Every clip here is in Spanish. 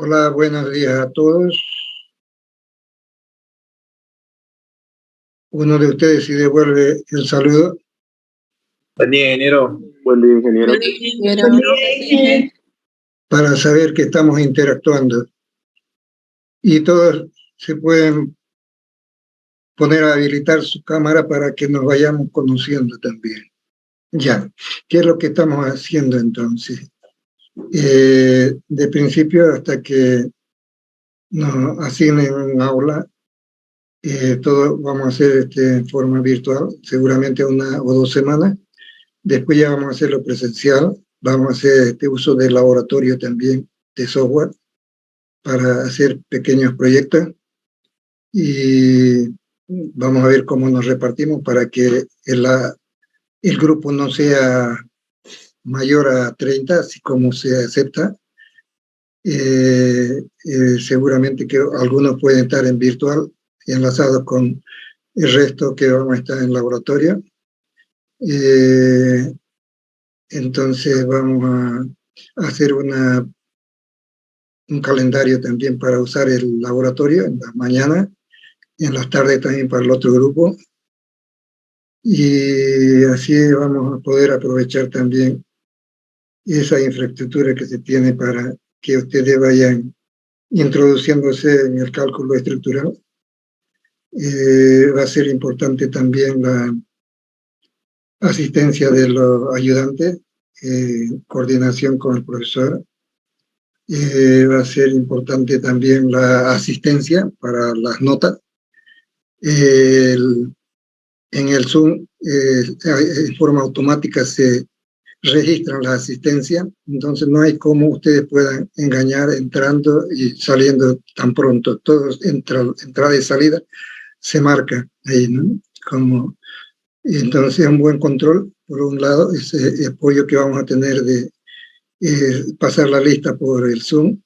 Hola, buenos días a todos. Uno de ustedes si devuelve el saludo Buen día, ingeniero. Buen día, ingeniero. para saber que estamos interactuando. Y todos se pueden poner a habilitar su cámara para que nos vayamos conociendo también. Ya, ¿qué es lo que estamos haciendo entonces? De principio hasta que nos asignen un aula, todo vamos a hacer en forma virtual, seguramente 1 o 2 semanas. Después ya vamos a hacerlo presencial, vamos a hacer uso de laboratorio también de software para hacer pequeños proyectos y vamos a ver cómo nos repartimos para que el grupo no sea mayor a 30, así como se acepta. Seguramente que algunos pueden estar en virtual, enlazados con el resto que vamos a estar en laboratorio. Entonces vamos a hacer un calendario también para usar el laboratorio en las mañanas y en las tardes también para el otro grupo. Y así vamos a poder aprovechar también esa infraestructura que se tiene para que ustedes vayan introduciéndose en el cálculo estructural. Va a ser importante también la asistencia de los ayudantes, coordinación con el profesor. Va a ser importante también la asistencia para las notas. En el Zoom, en forma automática se registran las asistencias, entonces no hay cómo ustedes puedan engañar entrando y saliendo tan pronto. Todo entrada y salida se marca ahí, ¿no? Entonces un buen control, por un lado, ese apoyo que vamos a tener de pasar la lista por el Zoom.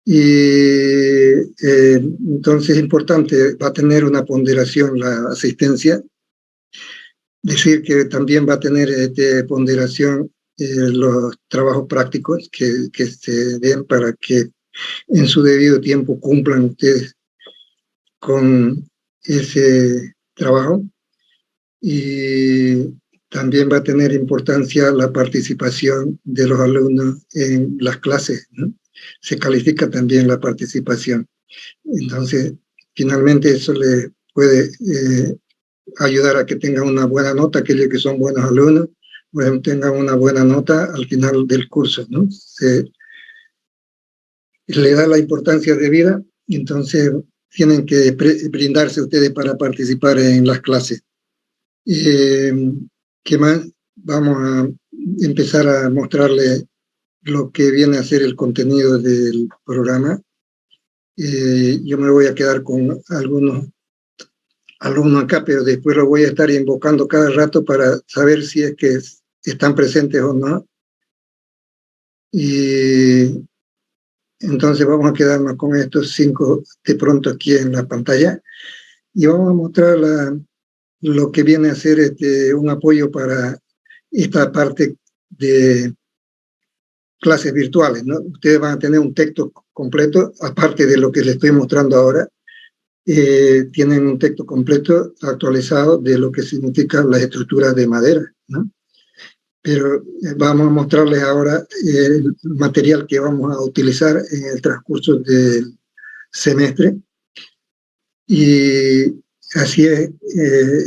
Y entonces es importante, va a tener una ponderación la asistencia, decir que también va a tener ponderación los trabajos prácticos que se den para que en su debido tiempo cumplan ustedes con ese trabajo. Y también va a tener importancia la participación de los alumnos en las clases, ¿no? Se califica también la participación. Entonces, finalmente eso le puede ayudar a que tengan una buena nota, aquellos que son buenos alumnos, pues tengan una buena nota al final del curso, ¿no? Se le da la importancia de vida, y entonces tienen que brindarse ustedes para participar en las clases. ¿Qué más? Vamos a empezar a mostrarle lo que viene a ser el contenido del programa. Yo me voy a quedar con algunos alumnos acá, pero después los voy a estar invocando cada rato para saber si es que están presentes o no. Y entonces vamos a quedarnos con estos 5 de pronto aquí en la pantalla y vamos a mostrar lo que viene a ser un apoyo para esta parte de clases virtuales, ¿no? Ustedes van a tener un texto completo, aparte de lo que les estoy mostrando ahora. Tienen un texto completo actualizado de lo que significa las estructuras de madera, ¿no? Pero vamos a mostrarles ahora el material que vamos a utilizar en el transcurso del semestre. Y así es,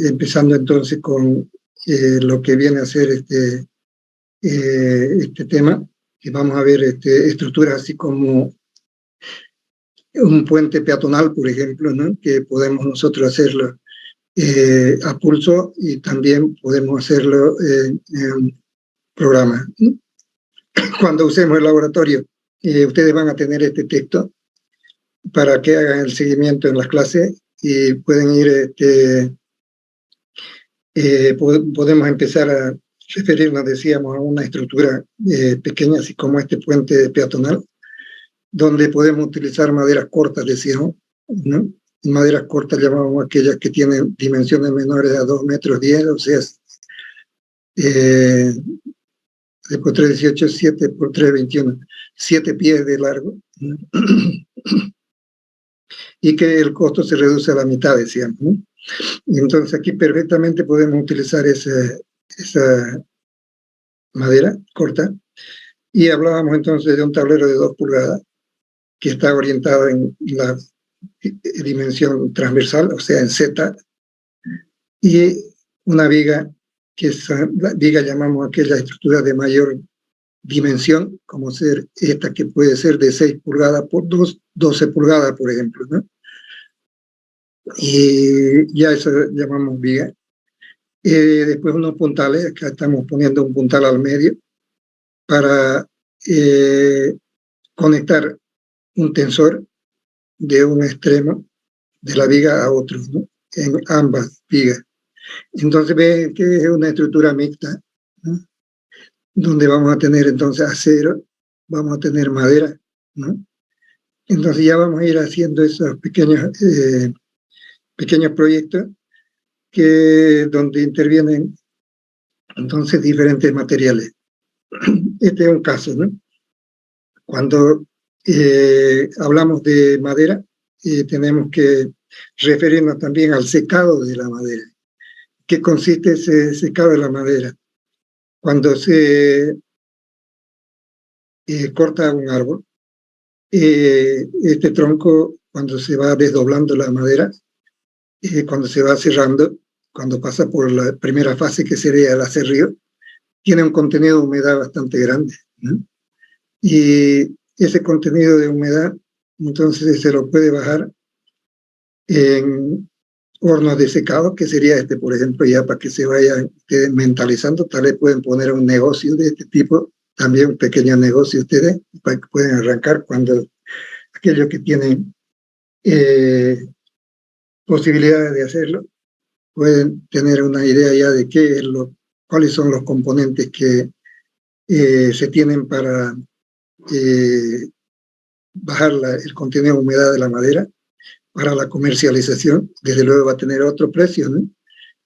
empezando entonces con lo que viene a ser este tema, que vamos a ver estructuras así como un puente peatonal, por ejemplo, ¿no? Que podemos nosotros hacerlo a pulso y también podemos hacerlo en programa, ¿no? Cuando usemos el laboratorio, ustedes van a tener este texto para que hagan el seguimiento en las clases y pueden ir, podemos empezar a referirnos, decíamos, a una estructura pequeña, así como este puente peatonal, donde podemos utilizar maderas cortas, decíamos, ¿no? Maderas cortas llamamos aquellas que tienen dimensiones menores a 2,10 metros, o sea, después 318, 7 por 3, 21, 7 pies de largo, ¿no? Y que el costo se reduce a la mitad, decíamos, ¿no? Y entonces aquí perfectamente podemos utilizar esa madera corta, y hablábamos entonces de un tablero de 2 pulgadas que está orientado en la dimensión transversal, o sea, en Z, y una viga, que es la viga, llamamos aquella estructura de mayor dimensión, como ser esta, que puede ser de 6 pulgadas por 12 pulgadas, por ejemplo, ¿no? Y ya eso llamamos viga. Después unos puntales, acá estamos poniendo un puntal al medio para conectar un tensor de un extremo de la viga a otro, ¿no? En ambas vigas. Entonces ven que es una estructura mixta, ¿no? Donde vamos a tener entonces acero, vamos a tener madera, ¿no? Entonces ya vamos a ir haciendo esos pequeños proyectos donde intervienen entonces diferentes materiales. Este es un caso, ¿no? Cuando hablamos de madera, tenemos que referirnos también al secado de la madera. ¿Qué consiste ese secado de la madera? Cuando se corta un árbol, este tronco, cuando se va desdoblando la madera, cuando se va cerrando, cuando pasa por la primera fase, que sería el aserrío, tiene un contenido de humedad bastante grande, ¿no? Y ese contenido de humedad, entonces se lo puede bajar en hornos de secado, que sería este, por ejemplo, ya para que se vayan mentalizando. Tal vez pueden poner un negocio de este tipo, también un pequeño negocio ustedes, para que puedan arrancar cuando aquellos que tienen posibilidades de hacerlo, pueden tener una idea ya de cuáles son los componentes que se tienen para bajar el contenido de humedad de la madera. Para la comercialización, desde luego va a tener otro precio, ¿no?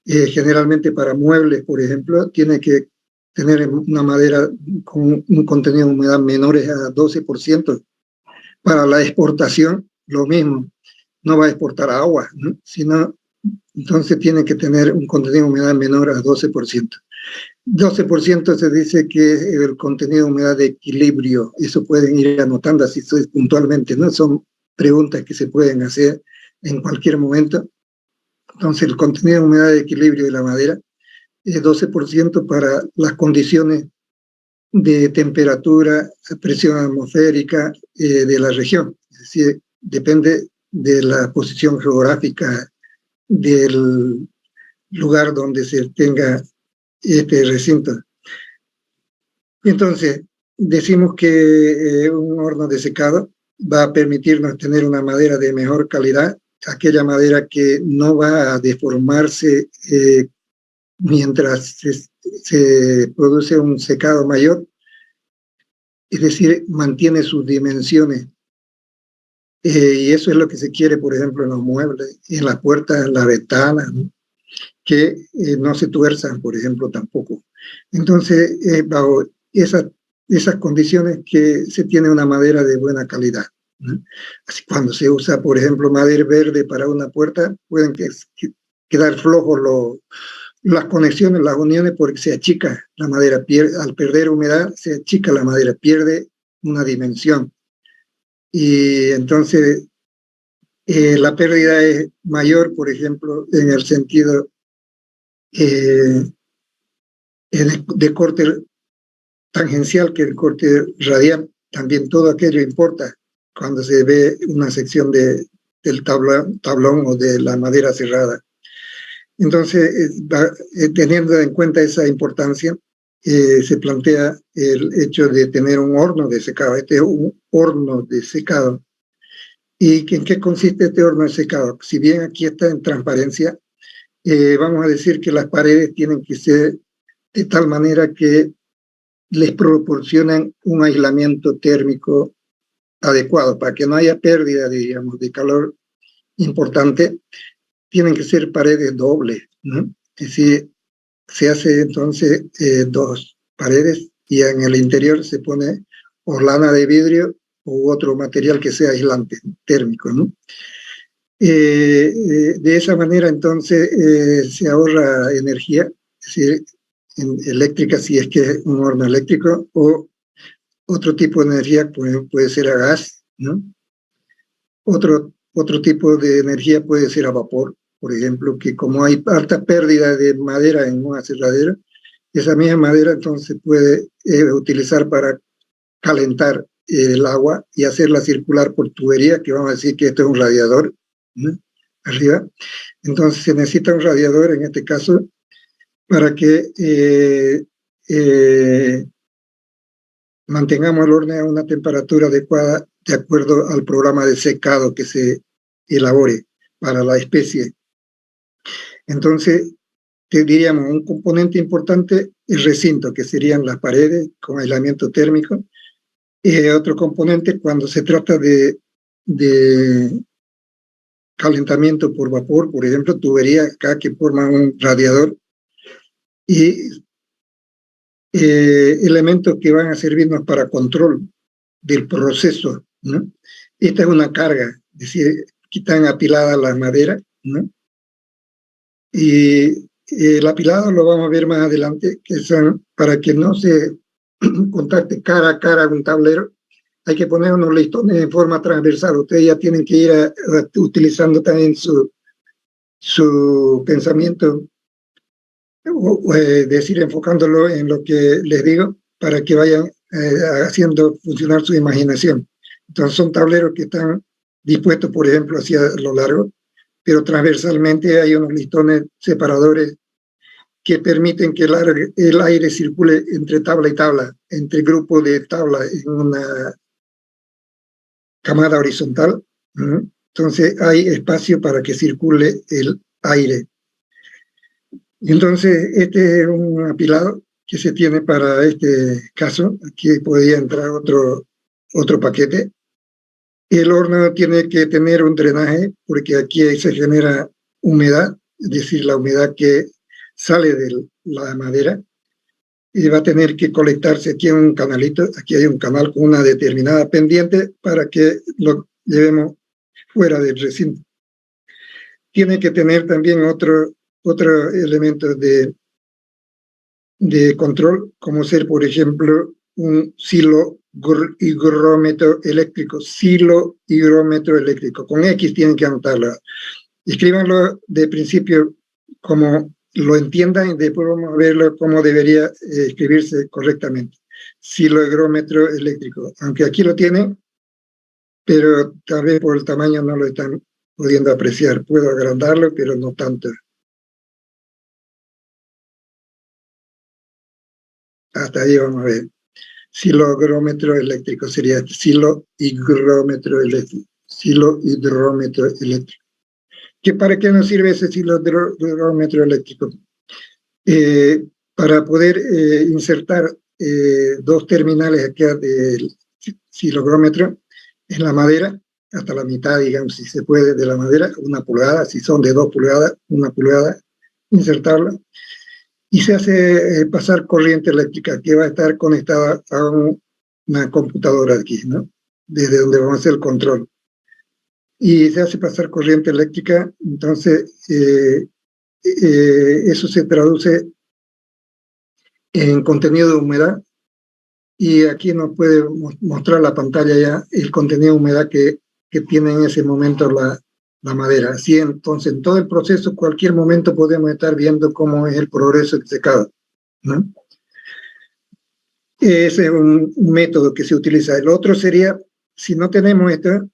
Generalmente para muebles, por ejemplo, tiene que tener una madera con un contenido de humedad menores a 12%. Para la exportación, lo mismo. No va a exportar agua, ¿no? Sino, entonces tiene que tener un contenido de humedad menor a 12%. 12% se dice que es el contenido de humedad de equilibrio. Eso pueden ir anotando así puntualmente, ¿no? Son preguntas que se pueden hacer en cualquier momento. Entonces, el contenido de humedad de equilibrio de la madera es 12% para las condiciones de temperatura, presión atmosférica de la región. Es decir, depende de la posición geográfica del lugar donde se tenga este recinto. Entonces, decimos que un horno de secado va a permitirnos tener una madera de mejor calidad, aquella madera que no va a deformarse mientras se produce un secado mayor, es decir, mantiene sus dimensiones. Y eso es lo que se quiere, por ejemplo, en los muebles, en las puertas, en las ventanas, ¿no? Que no se tuerzan, por ejemplo, tampoco. Entonces, bajo esas condiciones que se tiene una madera de buena calidad, ¿no? Así, cuando se usa, por ejemplo, madera verde para una puerta, pueden quedar flojos las conexiones, las uniones, porque se achica la madera. Al perder humedad, se achica la madera, pierde una dimensión. Y entonces la pérdida es mayor, por ejemplo, en el sentido de corte tangencial que el corte radial. También todo aquello importa cuando se ve una sección del tablón o de la madera cerrada. Entonces, teniendo en cuenta esa importancia, se plantea el hecho de tener un horno de secado. Este es un horno de secado. ¿Y en qué consiste este horno de secado? Si bien aquí está en transparencia, vamos a decir que las paredes tienen que ser de tal manera que les proporcionan un aislamiento térmico adecuado para que no haya pérdida, digamos, de calor importante. Tienen que ser paredes dobles, ¿no? Es decir, se hace entonces 2 paredes y en el interior se pone o lana de vidrio u otro material que sea aislante térmico, ¿no? De esa manera entonces se ahorra energía, es decir, eléctrica si es que es un horno eléctrico, o otro tipo de energía puede ser a gas, ¿no? Otro tipo de energía puede ser a vapor, por ejemplo, que como hay alta pérdida de madera en una aserradera, esa misma madera entonces se puede utilizar para calentar el agua y hacerla circular por tubería, que vamos a decir que esto es un radiador, ¿no? Arriba. Entonces se necesita un radiador en este caso para que mantengamos el horno a una temperatura adecuada de acuerdo al programa de secado que se elabore para la especie. Entonces, te diríamos, un componente importante, el recinto, que serían las paredes con aislamiento térmico. Otro componente, cuando se trata de calentamiento por vapor, por ejemplo, tuberías acá que forman un radiador y elementos que van a servirnos para control del proceso, ¿no? Esta es una carga, es decir, aquí están apiladas las maderas, ¿no? Y el apilado lo vamos a ver más adelante, que son para que no se contacte cara a cara un tablero, hay que poner unos listones en forma transversal. Ustedes ya tienen que ir utilizando también su pensamiento, decir, enfocándolo en lo que les digo, para que vayan haciendo funcionar su imaginación. Entonces son tableros que están dispuestos, por ejemplo, hacia lo largo, pero transversalmente hay unos listones separadores que permiten que el aire circule entre tabla y tabla, entre grupos de tabla en una camada horizontal. Entonces hay espacio para que circule el aire. Y entonces este es un apilado que se tiene para este caso. Aquí podría entrar otro paquete. El horno tiene que tener un drenaje porque aquí se genera humedad, es decir, la humedad que sale de la madera, y va a tener que colectarse aquí en un canalito. Aquí hay un canal con una determinada pendiente para que lo llevemos fuera del recinto. Tiene que tener también otro elemento de control, como ser, por ejemplo, un higrómetro eléctrico. Higrómetro eléctrico. Con X tienen que anotarlo. Escríbanlo de principio como lo entiendan y después vamos a verlo cómo debería escribirse correctamente. Higrómetro eléctrico. Aunque aquí lo tienen, pero tal vez por el tamaño no lo están pudiendo apreciar. Puedo agrandarlo, pero no tanto. Hasta ahí vamos a ver. Higrómetro eléctrico sería higrómetro eléctrico. Higrómetro eléctrico. ¿Para qué nos sirve ese higrómetro eléctrico? Para poder insertar dos terminales acá del higrómetro en la madera, hasta la mitad, digamos, si se puede, de la madera, 1 pulgada, si son de 2 pulgadas, 1 pulgada, insertarla. Y se hace pasar corriente eléctrica que va a estar conectada a una computadora aquí, ¿no? Desde donde vamos a hacer el control. Y se hace pasar corriente eléctrica, entonces eso se traduce en contenido de humedad, y aquí nos puede mostrar la pantalla ya el contenido de humedad que tiene en ese momento la madera. Así entonces, en todo el proceso, cualquier momento podemos estar viendo cómo es el progreso del secado, ¿no? Ese es un método que se utiliza. El otro sería, si no tenemos esto,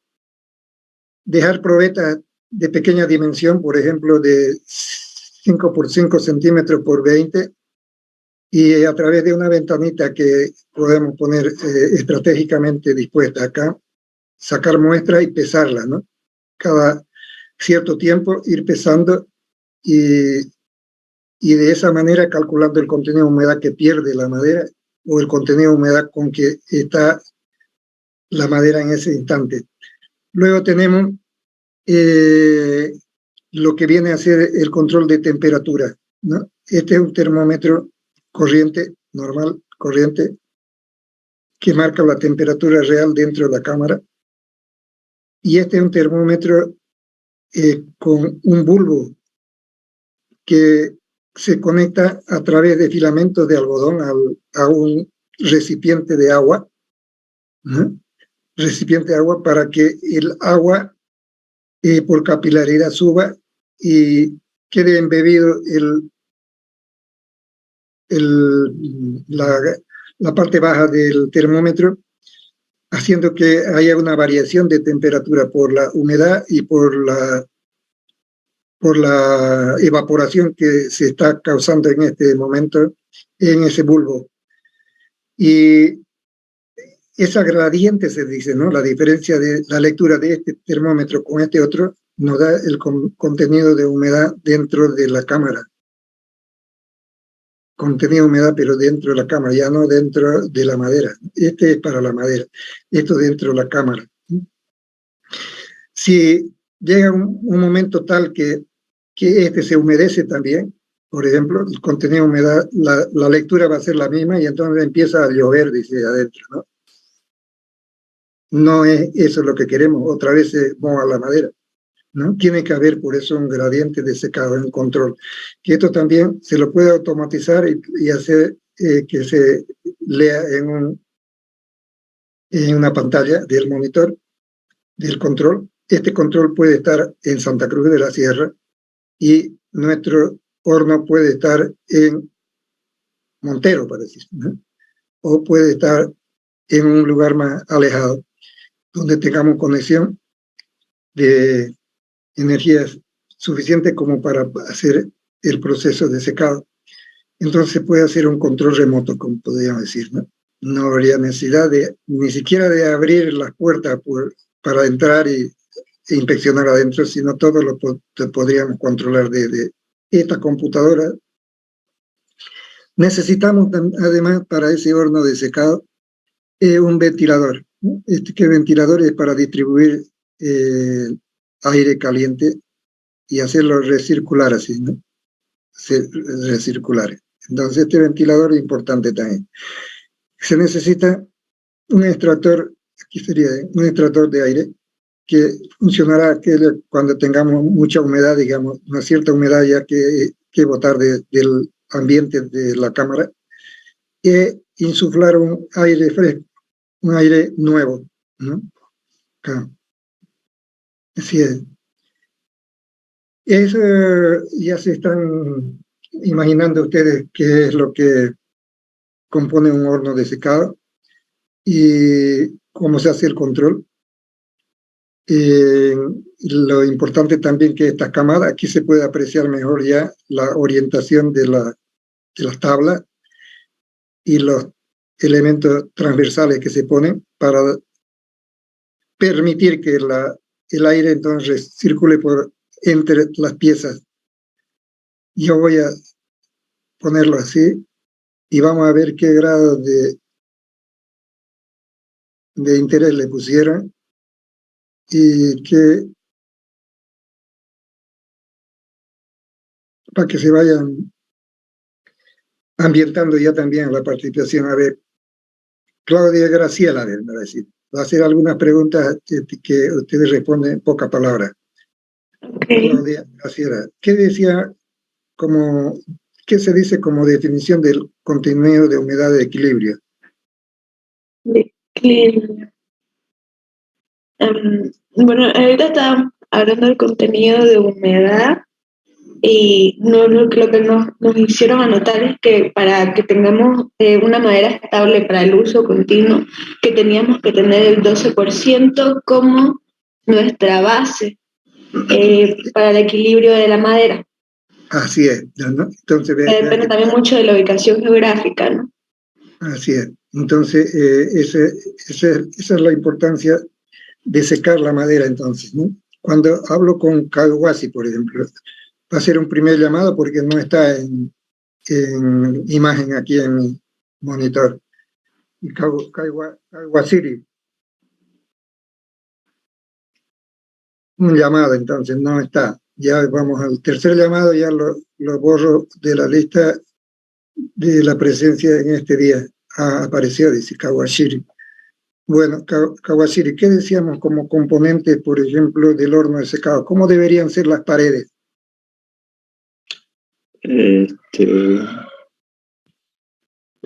dejar probetas de pequeña dimensión, por ejemplo, de 5 por 5 centímetros por 20, y a través de una ventanita que podemos poner estratégicamente dispuesta acá, sacar muestra y pesarla, ¿no? Cada cierto tiempo ir pesando y de esa manera calculando el contenido de humedad que pierde la madera o el contenido de humedad con que está la madera en ese instante. Luego tenemos lo que viene a ser el control de temperatura, ¿no? Este es un termómetro corriente, normal, corriente, que marca la temperatura real dentro de la cámara. Y este es un termómetro con un bulbo que se conecta a través de filamentos de algodón a un recipiente de agua, ¿no? Recipiente de agua para que el agua por capilaridad suba y quede embebido la parte baja del termómetro, haciendo que haya una variación de temperatura por la humedad y por la evaporación que se está causando en este momento en ese bulbo. Y esa gradiente se dice, ¿no? La diferencia de la lectura de este termómetro con este otro nos da el contenido de humedad dentro de la cámara. Contenido de humedad, pero dentro de la cámara, ya no dentro de la madera. Este es para la madera, esto dentro de la cámara. Si llega un momento tal que este se humedece también, por ejemplo, el contenido de humedad, la lectura va a ser la misma y entonces empieza a llover, dice adentro, ¿no? No es eso lo que queremos, otra vez se moja la madera, ¿no? Tiene que haber por eso un gradiente de secado, un control. Que esto también se lo puede automatizar y hacer que se lea en una pantalla del monitor, del control. Este control puede estar en Santa Cruz de la Sierra y nuestro horno puede estar en Montero, para decir, ¿no? O puede estar en un lugar más alejado, donde tengamos conexión de energías suficiente como para hacer el proceso de secado. Entonces se puede hacer un control remoto, como podríamos decir, ¿no? No habría necesidad ni siquiera de abrir las puertas para entrar e inspeccionar adentro, sino todo lo podríamos controlar desde esta computadora. Necesitamos además para ese horno de secado un ventilador, ¿no? Que ventilador es para distribuir aire caliente y hacerlo recircular así, ¿no? Recircular. Entonces este ventilador es importante también. Se necesita un extractor, aquí sería un extractor de aire, que funcionará cuando tengamos mucha humedad, digamos, una cierta humedad ya que botar del ambiente de la cámara, e insuflar un aire fresco, un aire nuevo, ¿no? Acá. Así es. Eso ya se están imaginando ustedes qué es lo que compone un horno de secado y cómo se hace el control. Lo importante también que esta cámara, aquí se puede apreciar mejor ya la orientación de las tablas y los elementos transversales que se ponen para permitir que el aire entonces circule entre las piezas. Yo voy a ponerlo así y vamos a ver qué grado de interés le pusieron y para que se vayan ambientando ya también la participación. A ver, Claudia Graciela, a ver, me va a decir. Va a hacer algunas preguntas que ustedes responden en pocas palabras. Okay. Claudia Graciela, ¿qué se dice como definición del contenido de humedad de equilibrio? De equilibrio. Bueno, ahorita estaba hablando del contenido de humedad y lo que nos hicieron anotar es que para que tengamos una madera estable para el uso continuo, que teníamos que tener el 12% como nuestra base para el equilibrio de la madera. Así es, ¿no? Entonces, Depende también mucho de la ubicación geográfica, ¿no? Así es. Entonces, esa es la importancia de secar la madera, entonces, ¿no? Cuando hablo con Caguasi, por ejemplo, va a ser un primer llamado porque no está en imagen aquí en mi monitor. Caguasiri. Un llamado, entonces, no está. Ya vamos al tercer llamado, ya lo borro de la lista de la presencia en este día. Apareció, dice Kawashiri. Bueno, Kawashiri, ¿qué decíamos como componente, por ejemplo, del horno de secado? ¿Cómo deberían ser las paredes?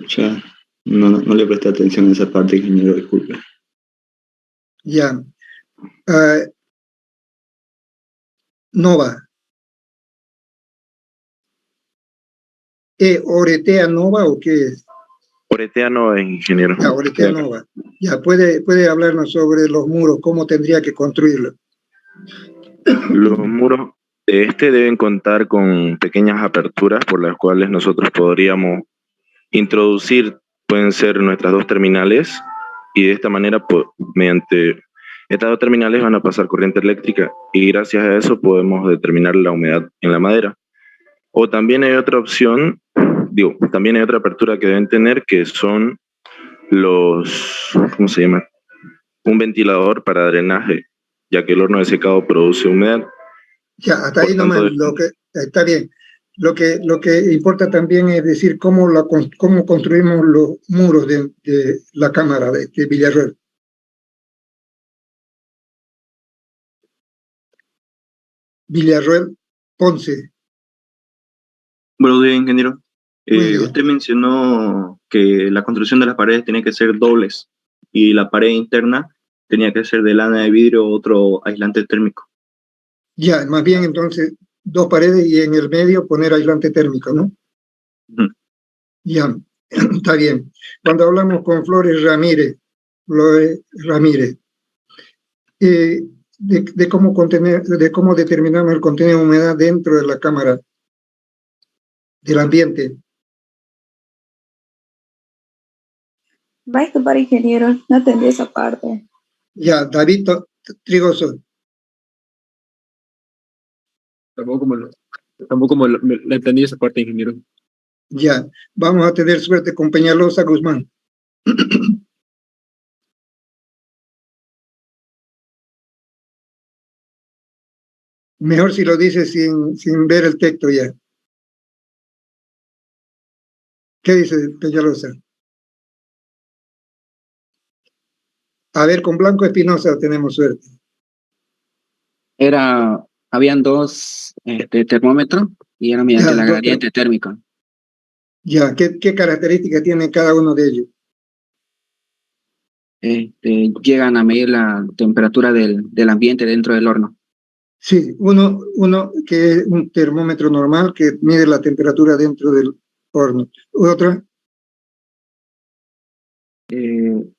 Ya, no le presté atención a esa parte, ingeniero, disculpe. Ya. Nova. ¿Oretea Nova o qué es? Oretea no es, ingeniero. Ya, Oretea Nova. Ya, puede hablarnos sobre los muros, cómo tendría que construirlos. Los muros de este deben contar con pequeñas aperturas por las cuales nosotros podríamos introducir, pueden ser nuestras dos terminales, y de esta manera, mediante estas dos terminales van a pasar corriente eléctrica y gracias a eso podemos determinar la humedad en la madera. O también hay otra opción, también hay otra apertura que deben tener, que son ¿cómo se llama? Un ventilador para drenaje, ya que el horno de secado produce humedad. Ya, hasta ahí nomás, está bien. Lo que importa también es decir cómo construimos los muros de la cámara de Villarroel. Villarroel Ponce. Buenos días, ingeniero. Muy bien. Usted mencionó que la construcción de las paredes tenía que ser dobles y la pared interna tenía que ser de lana de vidrio o otro aislante térmico. Ya, más bien entonces 2 paredes y en el medio poner aislante térmico, ¿no? Ya, está bien. Cuando hablamos con Flores Ramírez, de cómo determinamos el contenido de humedad dentro de la cámara del ambiente. Va a escapar, ingeniero, no entendí esa parte. Ya, David Trigoso. Tampoco le entendí esa parte, ingeniero. Ya, vamos a tener suerte con Peñalosa Guzmán. Mejor si lo dices sin ver el texto ya. ¿Qué dice Peñalosa? A ver, con Blanco Espinosa tenemos suerte. Habían 2 termómetros y era mediante la gradiente térmica. Ya, ¿qué características tiene cada uno de ellos? Llegan a medir la temperatura del ambiente dentro del horno. Sí, uno que es un termómetro normal que mide la temperatura dentro del horno. ¿Otra? Hay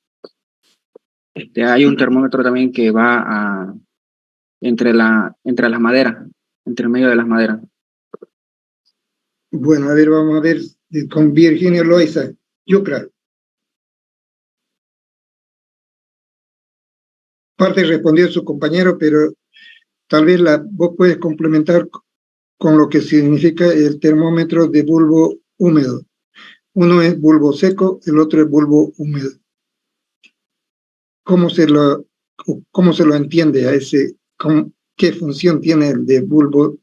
un termómetro también que va entre las maderas, entre el medio de las maderas. Bueno, a ver, vamos a ver con Virginia Loaiza, Yucra. Parte respondió su compañero, pero tal vez vos puedes complementar con lo que significa el termómetro de bulbo húmedo. Uno es bulbo seco, el otro es bulbo húmedo. ¿Cómo se lo entiende a ese? ¿Qué función tiene el de bulbo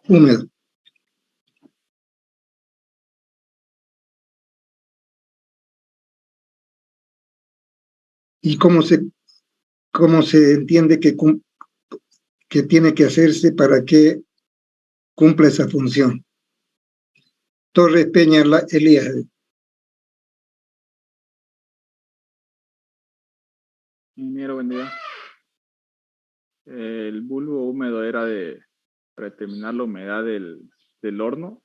húmedo? ¿Y cómo se entiende que tiene que hacerse para que cumpla esa función? Torres Peña Elías. Ingeniero, buen día. El bulbo húmedo era para determinar la humedad del horno.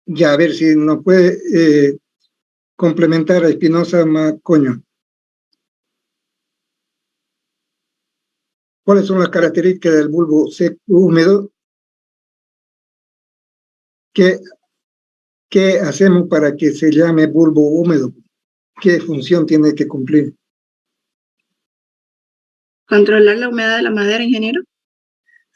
Ya, a ver si nos puede complementar a Espinosa Macoño. ¿Cuáles son las características del bulbo seco húmedo? ¿Qué hacemos para que se llame bulbo húmedo? ¿Qué función tiene que cumplir? ¿Controlar la humedad de la madera, ingeniero?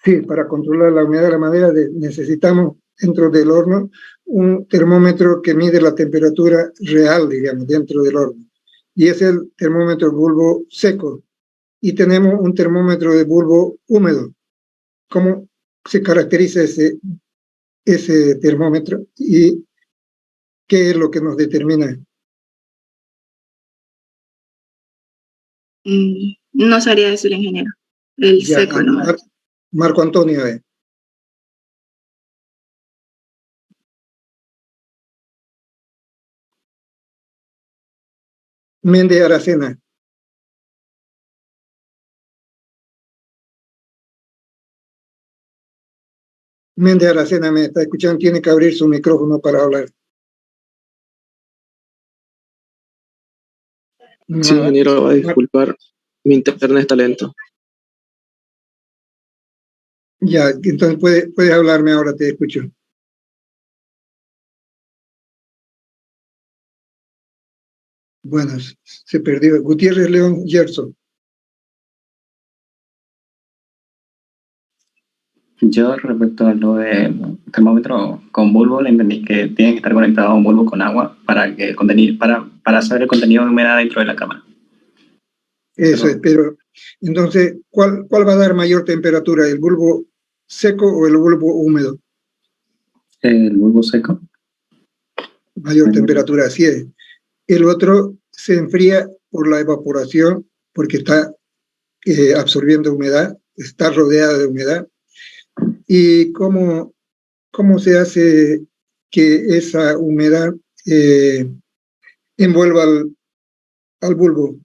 Sí, para controlar la humedad de la madera necesitamos dentro del horno un termómetro que mide la temperatura real, digamos, dentro del horno. Y es el termómetro bulbo seco. Y tenemos un termómetro de bulbo húmedo. ¿Cómo se caracteriza ese termómetro? ¿Y ¿Qué es lo que nos determina? No sabría decir, ingeniero. El Ya, seco, ¿no? Marco Antonio. Méndez Aracena. Méndez Aracena, me está escuchando, tiene que abrir su micrófono para hablar. Sí, ingeniero, va a disculpar, mi internet está lento. Ya, entonces puedes hablarme ahora, te escucho. Bueno, se perdió. Gutiérrez León Gerson. Yo respecto a lo de termómetro con bulbo, le entendí que tiene que estar conectado a un bulbo con agua para que para saber el contenido de humedad dentro de la cámara. Eso es, pero entonces, ¿cuál va a dar mayor temperatura? ¿El bulbo seco o el bulbo húmedo? El bulbo seco. Mayor temperatura, así es. El otro se enfría por la evaporación porque está absorbiendo humedad, está rodeada de humedad. ¿Y cómo se hace que esa humedad envuelva al bulbo?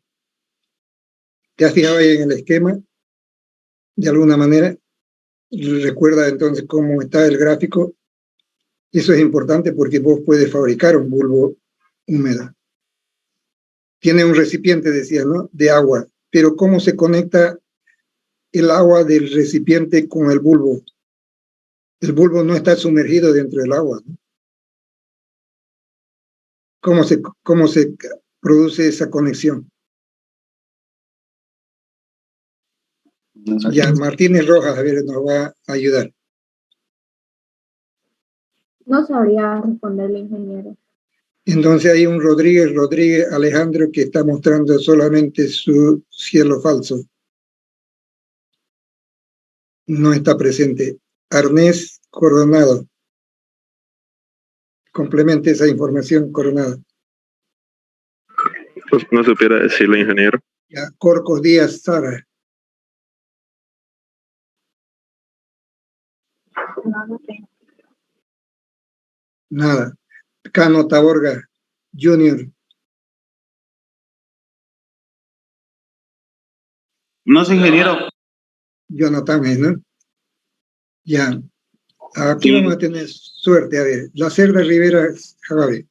¿Te has fijado ahí en el esquema? De alguna manera, recuerda entonces cómo está el gráfico. Eso es importante porque vos puedes fabricar un bulbo húmedo. Tiene un recipiente, decía, ¿no? De agua. Pero ¿cómo se conecta el agua del recipiente con el bulbo? El bulbo no está sumergido dentro del agua, ¿no? ¿Cómo se produce esa conexión? Ya, Martínez Rojas, a ver, nos va a ayudar. No sabría responderle, ingeniero. Entonces hay un Rodríguez Alejandro que está mostrando solamente su cielo falso. No está presente. Arnés Coronado. Complemente esa información, Coronado. No supiera decirlo, ingeniero. Ya, Corcos Díaz Sara. Nada. Cano Taborga Junior. No sé, ingeniero. Jonathan, ¿no? Ya. Aquí vamos a tener suerte. A ver, la Cerda Rivera Jagabe.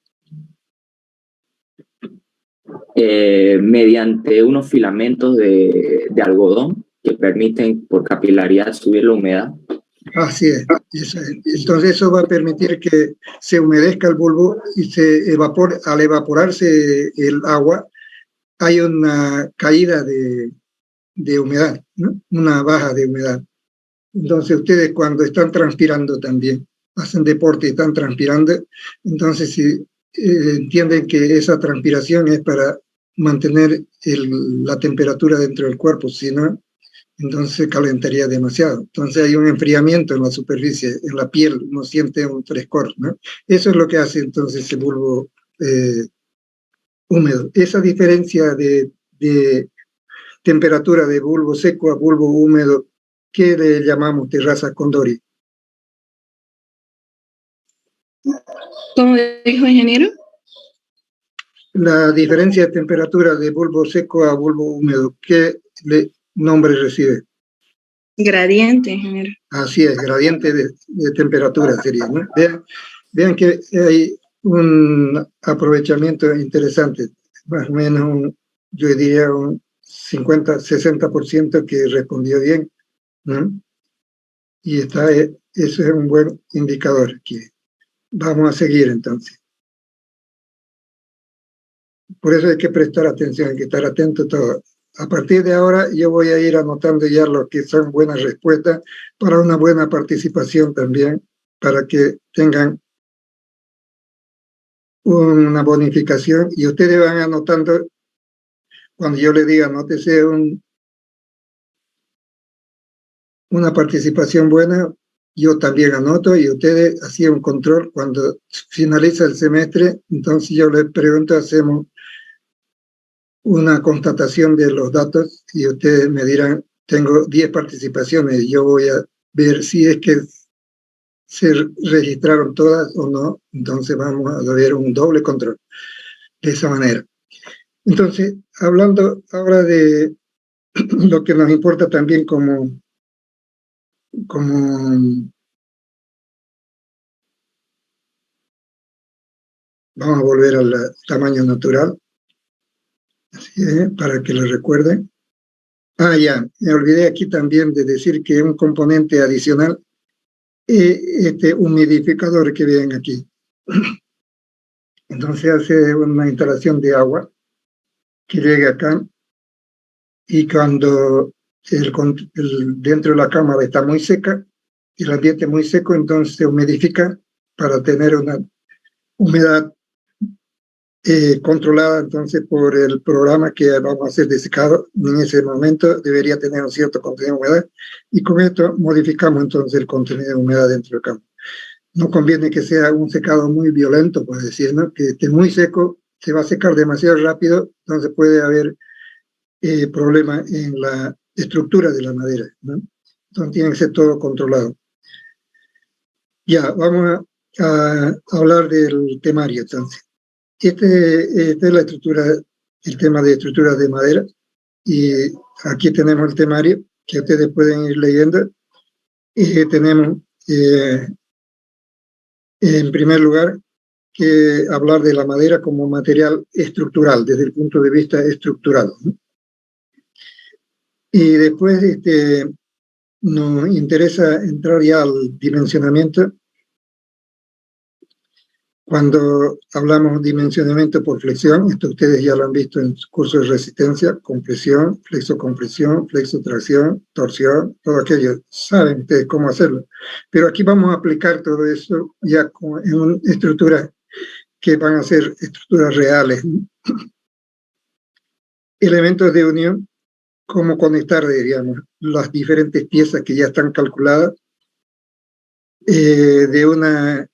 Mediante unos filamentos de algodón que permiten por capilaridad subir la humedad. Así es. Entonces eso va a permitir que se humedezca el bulbo y al evaporarse el agua hay una caída de humedad, ¿no? Una baja de humedad. Entonces ustedes cuando están transpirando también, hacen deporte y están transpirando, entonces si entienden que esa transpiración es para mantener la temperatura dentro del cuerpo, si no, entonces se calentaría demasiado. Entonces hay un enfriamiento en la superficie, en la piel, uno siente un frescor, ¿no? Eso es lo que hace entonces el bulbo húmedo. Esa diferencia de temperatura de bulbo seco a bulbo húmedo, ¿qué le llamamos terraza Condori? ¿Cómo dijo, ingeniero? La diferencia de temperatura de bulbo seco a bulbo húmedo, ¿qué nombre recibe? Gradiente, ingeniero. Así es, gradiente de temperatura sería, ¿no? Vean que hay un aprovechamiento interesante, más o menos yo diría un 50-60% que respondió bien, ¿no? Y eso es un buen indicador que vamos a seguir entonces. Por eso hay que prestar atención, hay que estar atento a todo. A partir de ahora yo voy a ir anotando ya lo que son buenas respuestas para una buena participación también, para que tengan una bonificación y ustedes van anotando cuando yo les diga anótese una participación buena, yo también anoto y ustedes hacían un control cuando finaliza el semestre. Entonces yo les pregunto, hacemos una constatación de los datos y ustedes me dirán, tengo 10 participaciones, yo voy a ver si es que se registraron todas o no. Entonces vamos a ver un doble control de esa manera. Entonces, hablando ahora de lo que nos importa también como vamos a volver al tamaño natural, así es, para que lo recuerden. Ya, me olvidé aquí también de decir que un componente adicional es este humidificador que ven aquí. Entonces hace una instalación de agua que llega acá y cuando dentro de la cámara está muy seca, el ambiente muy seco, entonces se humidifica para tener una humedad controlada entonces por el programa que vamos a hacer de secado. En ese momento debería tener un cierto contenido de humedad y con esto modificamos entonces el contenido de humedad dentro del campo. No conviene que sea un secado muy violento, por decir, ¿no? Que esté muy seco, se va a secar demasiado rápido, entonces puede haber problemas en la estructura de la madera, ¿no? Entonces tiene que ser todo controlado. Ya, vamos a hablar del temario entonces. Esta es la estructura, el tema de estructuras de madera, y aquí tenemos el temario que ustedes pueden ir leyendo. Tenemos en primer lugar que hablar de la madera como material estructural, desde el punto de vista estructural, ¿no? Y después nos interesa entrar ya al dimensionamiento. Cuando hablamos de dimensionamiento por flexión, esto ustedes ya lo han visto en su curso de resistencia, compresión, flexo-compresión, flexo-tracción, torsión, todo aquello, saben ustedes cómo hacerlo. Pero aquí vamos a aplicar todo eso ya en estructuras que van a ser estructuras reales. Elementos de unión, cómo conectar, digamos, las diferentes piezas que ya están calculadas de una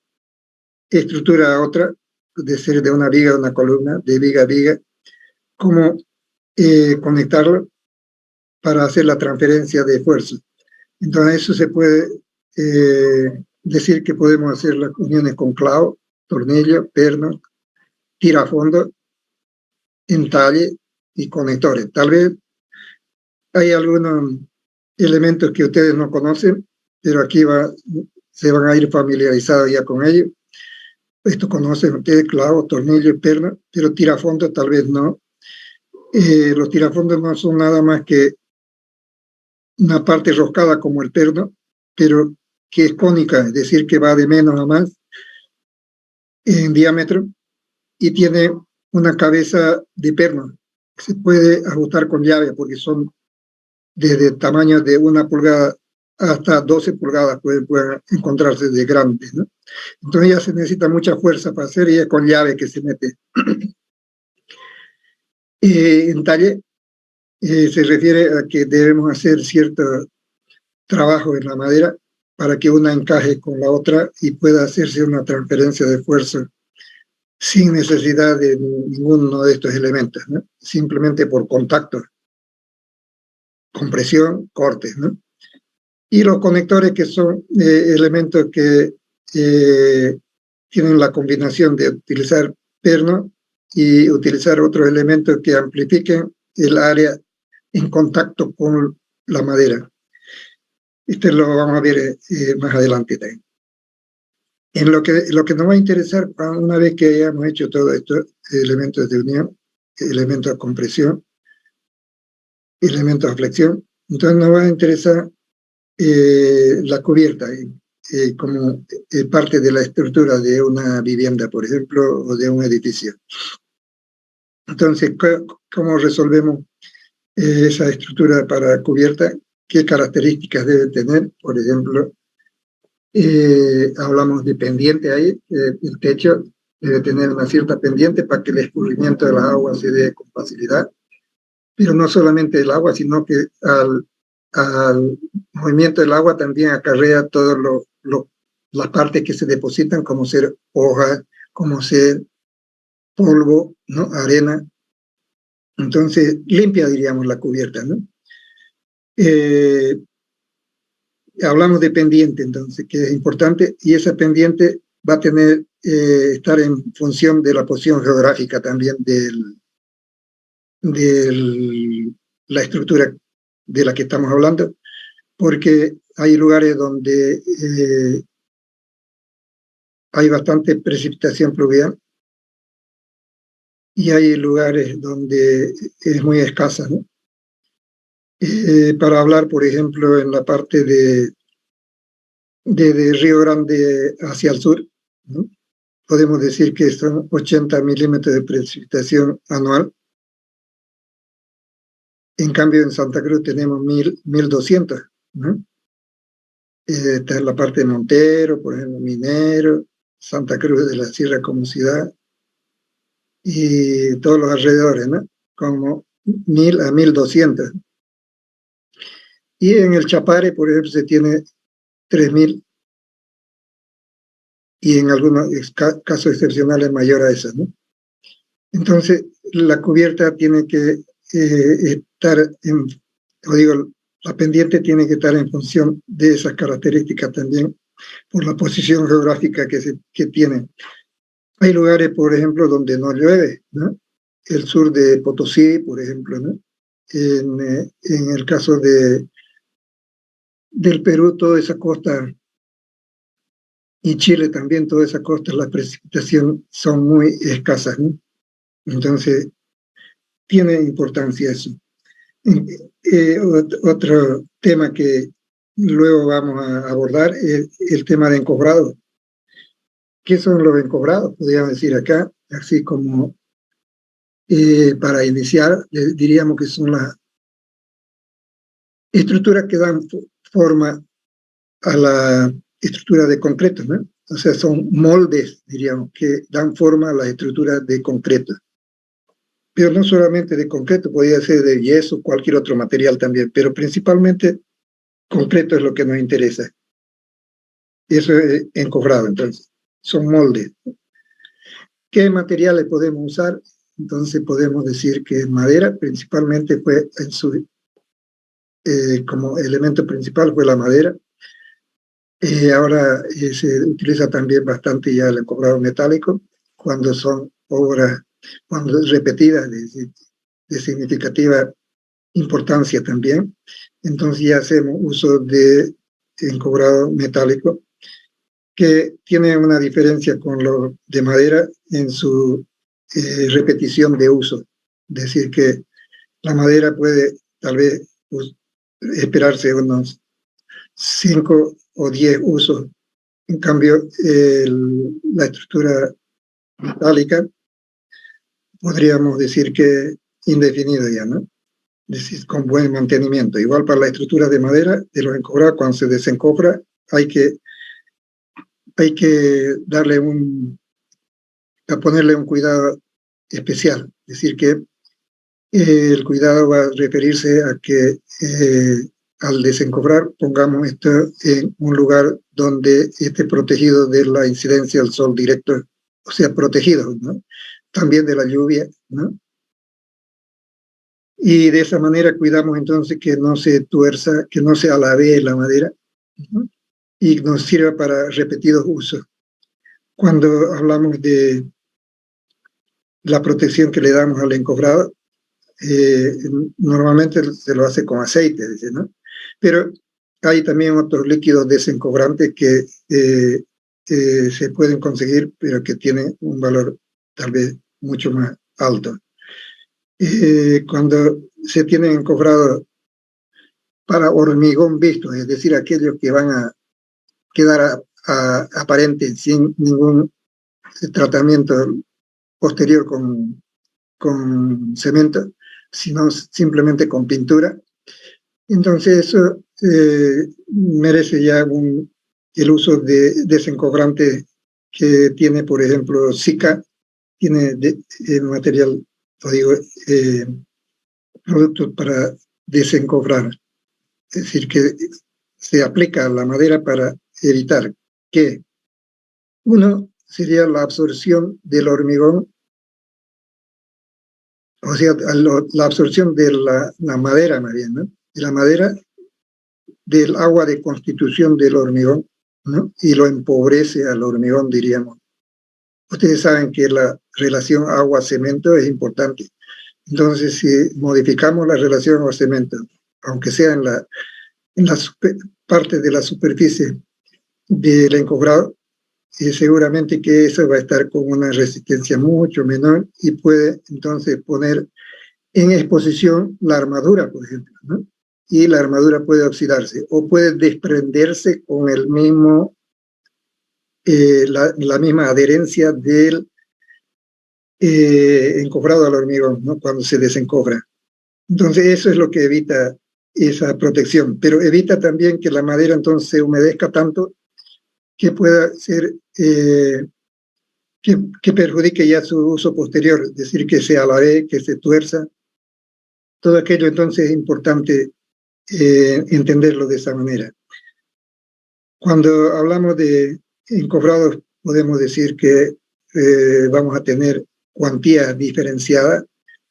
estructura a otra, de ser de una viga a una columna, de viga a viga, cómo conectarlo para hacer la transferencia de fuerza. Entonces eso se puede decir que podemos hacer las uniones con clavo, tornillo, perno, tirafondo, entalle y conectores. Tal vez hay algunos elementos que ustedes no conocen, pero aquí se van a ir familiarizados ya con ellos. Esto conocen ustedes, clavo, tornillo, perno, pero tirafondo tal vez no. Los tirafondos no son nada más que una parte roscada como el perno, pero que es cónica, es decir, que va de menos a más en diámetro y tiene una cabeza de perno que se puede ajustar con llave porque son desde tamaños de 1 pulgada hasta 12 pulgadas pueden encontrarse de grandes, ¿no? Entonces ya se necesita mucha fuerza para hacer y es con llave que se mete. Entalle se refiere a que debemos hacer cierto trabajo en la madera para que una encaje con la otra y pueda hacerse una transferencia de fuerza sin necesidad de ninguno de estos elementos, ¿no? Simplemente por contacto, compresión, cortes, ¿no? Y los conectores, que son elementos que tienen la combinación de utilizar perno y utilizar otros elementos que amplifiquen el área en contacto con la madera. Esto lo vamos a ver más adelante también. En lo que nos va a interesar, una vez que hayamos hecho todos estos elementos de unión, elementos de compresión, elementos de flexión, entonces nos va a interesar la cubierta como parte de la estructura de una vivienda, por ejemplo, o de un edificio. Entonces, ¿cómo resolvemos esa estructura para cubierta? ¿Qué características debe tener? Por ejemplo, hablamos de pendiente ahí, el techo debe tener una cierta pendiente para que el escurrimiento de las aguas se dé con facilidad, pero no solamente el agua, sino que al movimiento del agua también acarrea todos las partes que se depositan, como ser hojas, como ser polvo, ¿no? Arena. Entonces, limpia, diríamos, la cubierta, ¿no? Hablamos de pendiente, entonces, que es importante, y esa pendiente va a tener, estar en función de la posición geográfica también de la estructura de la que estamos hablando, porque hay lugares donde hay bastante precipitación pluvial y hay lugares donde es muy escasa, ¿no? Para hablar, por ejemplo, en la parte de Río Grande hacia el sur, ¿no? Podemos decir que son 80 milímetros de precipitación anual. En cambio, en Santa Cruz tenemos 1.200, ¿no? Está en la parte de Montero, por ejemplo, Minero, Santa Cruz de la Sierra como ciudad, y todos los alrededores, ¿no? Como 1.000 a 1.200. Y en el Chapare, por ejemplo, se tiene 3.000, y en algunos casos excepcionales mayor a eso, ¿no? Entonces, la cubierta tiene que estar la pendiente tiene que estar en función de esas características también, por la posición geográfica que tiene. Hay lugares, por ejemplo, donde no llueve, ¿no? El sur de Potosí, por ejemplo, ¿no? En el caso del Perú, toda esa costa, y Chile también, toda esa costa, las precipitaciones son muy escasas, ¿no? Entonces, tiene importancia eso. Otro tema que luego vamos a abordar es el tema de encobrados. ¿Qué son los encobrados? Podríamos decir acá, así como para iniciar, diríamos que son las estructuras que dan forma a la estructura de concreto, ¿no? O sea, son moldes, diríamos, que dan forma a las estructuras de concreto. Pero no solamente de concreto, podría ser de yeso, cualquier otro material también, pero principalmente concreto es lo que nos interesa. Eso es encobrado, entonces, son moldes. ¿Qué materiales podemos usar? Entonces podemos decir que madera principalmente fue como elemento principal fue la madera. Ahora se utiliza también bastante ya el encobrado metálico cuando son obras repetidas de significativa importancia también. Entonces ya hacemos uso de encobrado metálico, que tiene una diferencia con lo de madera en su repetición de uso. Es decir, que la madera puede tal vez esperarse unos 5 o 10 usos. En cambio, la estructura metálica podríamos decir que indefinido ya, ¿no? Es decir, con buen mantenimiento. Igual para la estructura de madera, de los encobrados, cuando se desencofra, hay que ponerle un cuidado especial. Es decir, que el cuidado va a referirse a que al desencofrar pongamos esto en un lugar donde esté protegido de la incidencia del sol directo, o sea, protegido, ¿no? También de la lluvia, ¿no? Y de esa manera cuidamos entonces que no se tuerza, que no se alavee la madera, ¿no? Y nos sirva para repetidos usos. Cuando hablamos de la protección que le damos al encobrado, normalmente se lo hace con aceite, dice, ¿no? Pero hay también otros líquidos desencobrantes que se pueden conseguir, pero que tienen un valor tal vez mucho más alto. Cuando se tienen encobrados para hormigón visto, es decir, aquellos que van a quedar aparentes sin ningún tratamiento posterior con cemento, sino simplemente con pintura. Entonces eso merece ya el uso de desencobrantes que tiene, por ejemplo, Sika, tiene material, productos para desencobrar. Es decir, que se aplica a la madera para evitar que uno sería la absorción del hormigón, o sea, la absorción de la madera, más bien, ¿no? De la madera, del agua de constitución del hormigón, ¿no? Y lo empobrece al hormigón, diríamos. Ustedes saben que la relación agua-cemento es importante. Entonces, si modificamos la relación agua-cemento, aunque sea en la parte de la superficie del encobrado, seguramente que eso va a estar con una resistencia mucho menor y puede entonces poner en exposición la armadura, por ejemplo, ¿no? Y la armadura puede oxidarse o puede desprenderse con el mismo, la misma adherencia del encobrado al hormigón, ¿no? Cuando se desencobra. Entonces eso es lo que evita esa protección, pero evita también que la madera entonces se humedezca tanto que pueda ser, que perjudique ya su uso posterior, es decir, que se alaree, que se tuerza. Todo aquello entonces es importante entenderlo de esa manera. Cuando hablamos de encobrados, podemos decir que vamos a tener cuantías diferenciadas,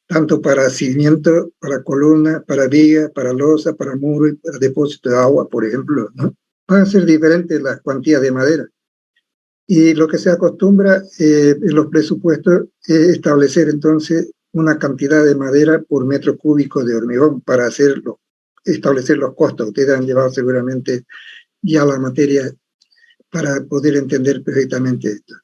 tanto para cimiento, para columna, para viga, para losa, para muro y para depósito de agua, por ejemplo, ¿no? Van a ser diferentes las cuantías de madera. Y lo que se acostumbra en los presupuestos es establecer entonces una cantidad de madera por metro cúbico de hormigón para establecer los costos. Ustedes han llevado seguramente ya la materia para poder entender perfectamente esto.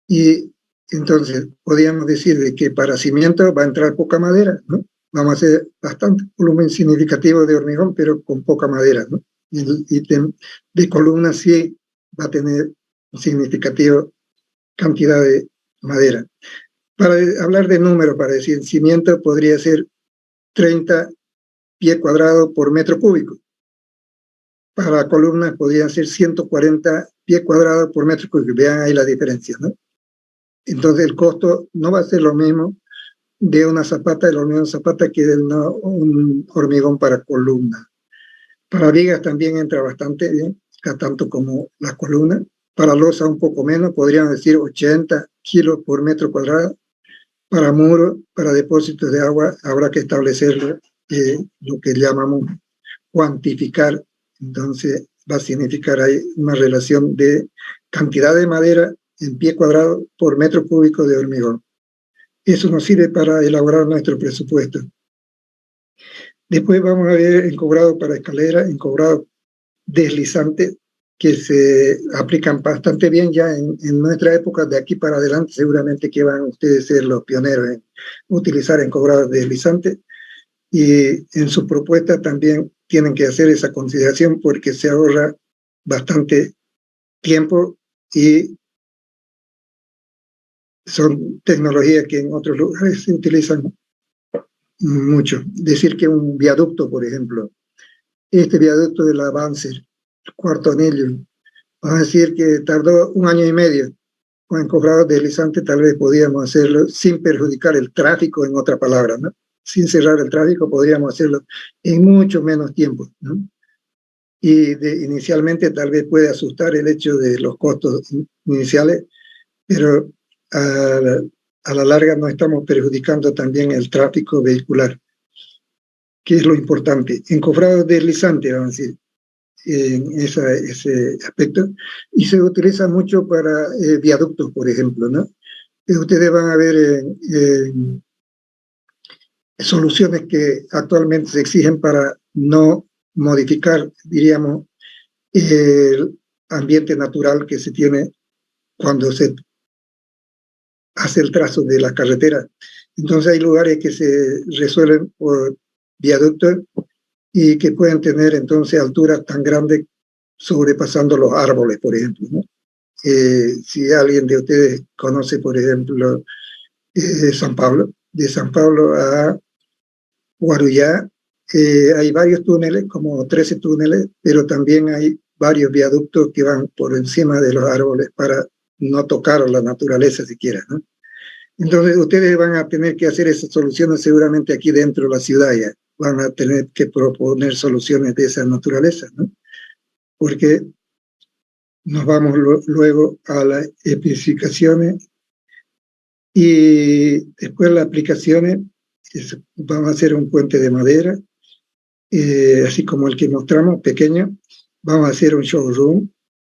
Y entonces podríamos decir de que para cimiento va a entrar poca madera, ¿no? Vamos a hacer bastante volumen significativo de hormigón, pero con poca madera, ¿no? Y el ítem de columna sí va a tener significativa cantidad de madera. Para hablar de número, para decir cimiento podría ser 30 pies cuadrados por metro cúbico. Para columnas podrían ser 140 pies cuadrados por metro cúbico. Vean ahí la diferencia, ¿no? Entonces el costo no va a ser lo mismo de una zapata, del hormigón zapata, que de un hormigón para columna. Para vigas también entra bastante bien, tanto como las columnas. Para losa un poco menos, podríamos decir 80 kilos por metro cuadrado. Para muro, para depósitos de agua, habrá que establecer lo que llamamos cuantificar. Entonces va a significar ahí una relación de cantidad de madera en pie cuadrado por metro cúbico de hormigón. Eso nos sirve para elaborar nuestro presupuesto. Después vamos a ver encobrado para escalera, encobrado deslizante, que se aplican bastante bien ya en nuestra época. De aquí para adelante seguramente que van ustedes a ser los pioneros en utilizar encobrado deslizante, y en su propuesta también tienen que hacer esa consideración porque se ahorra bastante tiempo y son tecnologías que en otros lugares se utilizan mucho. Decir que un viaducto, por ejemplo, este viaducto de la Banzer, el cuarto anillo, vamos a decir que tardó 1 año y medio. Con encobrado deslizante tal vez podíamos hacerlo sin perjudicar el tráfico, en otra palabra, ¿no? Sin cerrar el tráfico podríamos hacerlo en mucho menos tiempo, ¿no? Y inicialmente tal vez puede asustar el hecho de los costos iniciales, pero a la larga no estamos perjudicando también el tráfico vehicular, que es lo importante. Encobrado deslizante, vamos a decir, en ese aspecto, y se utiliza mucho para viaductos, por ejemplo, ¿no? Ustedes van a ver soluciones que actualmente se exigen para no modificar, diríamos, el ambiente natural que se tiene cuando se hace el trazo de la carretera. Entonces hay lugares que se resuelven por viaductos y que pueden tener entonces alturas tan grandes sobrepasando los árboles, por ejemplo, ¿no? Si alguien de ustedes conoce, por ejemplo, San Pablo, de San Pablo a Guarujá, hay varios túneles, como 13 túneles, pero también hay varios viaductos que van por encima de los árboles para no tocar la naturaleza siquiera, ¿no? Entonces ustedes van a tener que hacer esas soluciones seguramente aquí dentro de la ciudad ya. Van a tener que proponer soluciones de esa naturaleza, ¿no? Porque Nos vamos luego a las especificaciones y después las aplicaciones. Vamos a hacer un puente de madera, así como el que mostramos, pequeño. Vamos a hacer un showroom.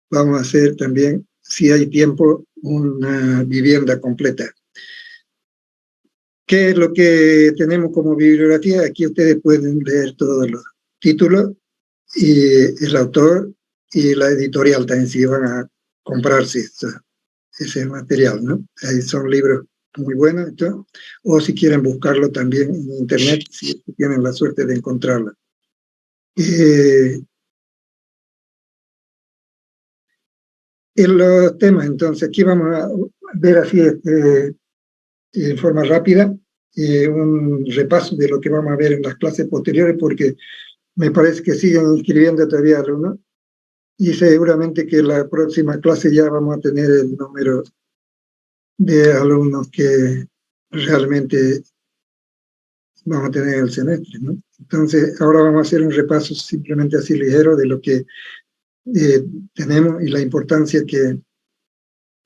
Vamos a hacer también, si hay tiempo, una vivienda completa. ¿Qué es lo que tenemos como bibliografía? Aquí ustedes pueden leer todos los títulos y el autor y la editorial también, si van a comprarse ese material, ¿no? Ahí son libros muy buenos, ¿no? O si quieren buscarlo también en internet, si tienen la suerte de encontrarlo. En los temas, entonces, aquí vamos a ver así en forma rápida un repaso de lo que vamos a ver en las clases posteriores, porque me parece que siguen inscribiendo todavía alumnos y seguramente que la próxima clase ya vamos a tener el número de alumnos que realmente vamos a tener el semestre, ¿no? Entonces, ahora vamos a hacer un repaso simplemente así ligero de lo que tenemos y la importancia que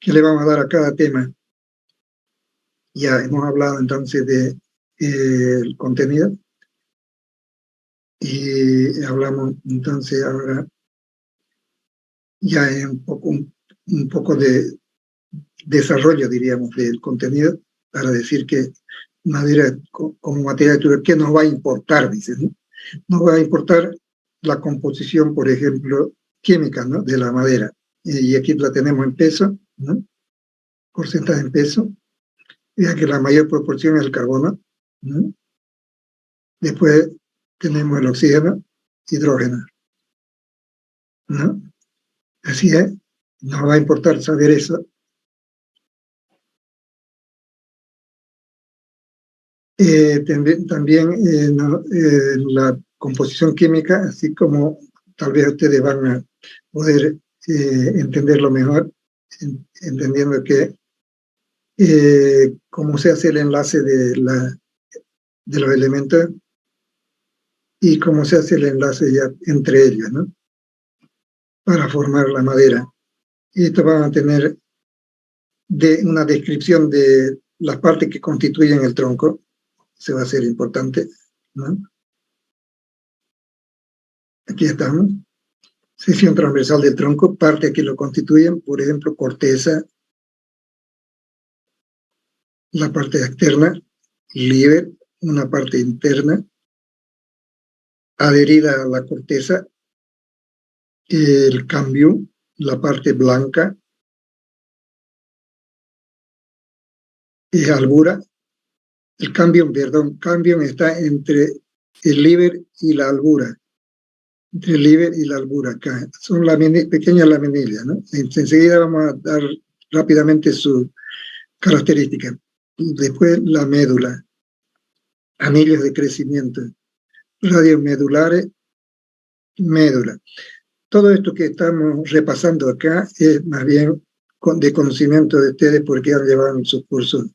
le vamos a dar a cada tema. Ya hemos hablado entonces de el contenido y hablamos entonces ahora ya en un poco de desarrollo, diríamos, del contenido, para decir que madera como materia de estudio, ¿qué nos va a importar? Dice, ¿no? Nos va a importar la composición, por ejemplo, química, ¿no?, de la madera. Y aquí la tenemos en peso, ¿no?, porcentaje en peso. Ya que la mayor proporción es el carbono, ¿no? Después tenemos el oxígeno, hidrógeno, ¿no? Así es, nos va a importar saber eso. También la composición química, así como tal vez ustedes van a poder entenderlo mejor, entendiendo que cómo se hace el enlace de los elementos y cómo se hace el enlace ya entre ellos, ¿no?, para formar la madera. Y esto van a tener una descripción de las partes que constituyen el tronco. Se va a ser importante, ¿no? Aquí estamos. Sección transversal del tronco, partes que lo constituyen, por ejemplo, corteza, la parte externa, líber, una parte interna, adherida a la corteza, el cambium, la parte blanca, albura. El cambium está entre el líber y la albura. Entre el líber y la albura acá. Son pequeñas laminillas, ¿no? Enseguida vamos a dar rápidamente su característica. Después la médula, anillos de crecimiento, radios medulares, médula. Todo esto que estamos repasando acá es más bien de conocimiento de ustedes porque han llevado sus cursos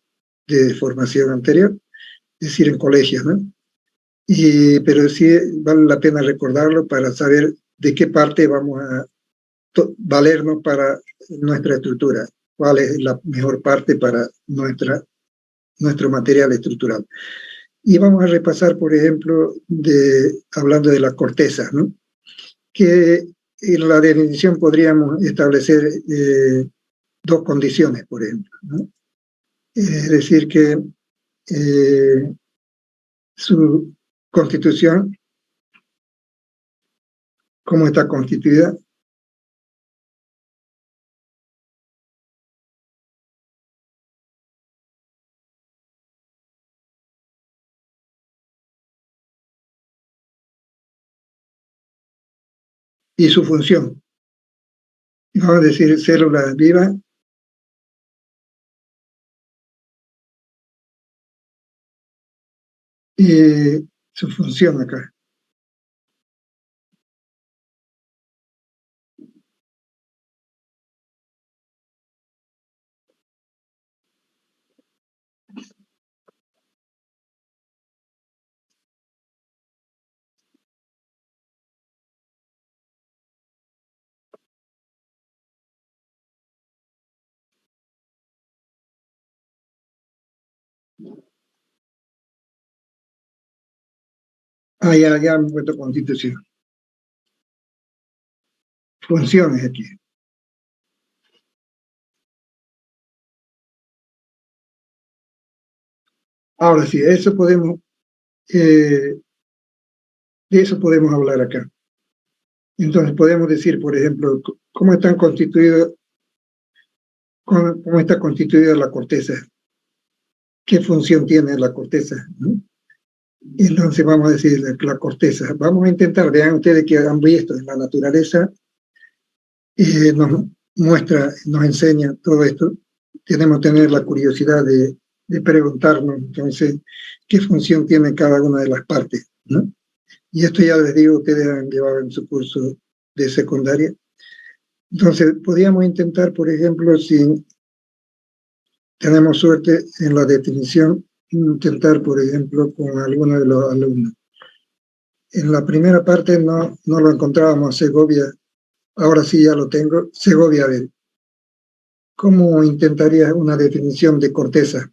de formación anterior, es decir, en colegios, ¿no? Pero sí vale la pena recordarlo para saber de qué parte vamos a valernos para nuestra estructura, cuál es la mejor parte para nuestro material estructural. Y vamos a repasar, por ejemplo, hablando de las cortezas, ¿no?, que en la definición podríamos establecer dos condiciones, por ejemplo, ¿no? Es decir, que su constitución, cómo está constituida, y su función. Vamos a decir células vivas, y su función acá. Ya hemos puesto constitución. Funciones aquí. Ahora sí, de eso podemos hablar acá. Entonces podemos decir, por ejemplo, cómo está constituida la corteza, qué función tiene la corteza, ¿no? Entonces vamos a decir la corteza. Vamos a intentar, vean ustedes que han visto en la naturaleza, nos muestra, nos enseña todo esto. Tenemos que tener la curiosidad de preguntarnos, entonces, qué función tiene cada una de las partes, ¿no? Y esto ya les digo, ustedes han llevado en su curso de secundaria. Entonces, podríamos intentar, por ejemplo, si tenemos suerte en la definición, intentar, por ejemplo, con alguno de los alumnos. En la primera parte no lo encontrábamos, Segovia. Ahora sí ya lo tengo. Segovia, a ver, ¿cómo intentaría una definición de corteza?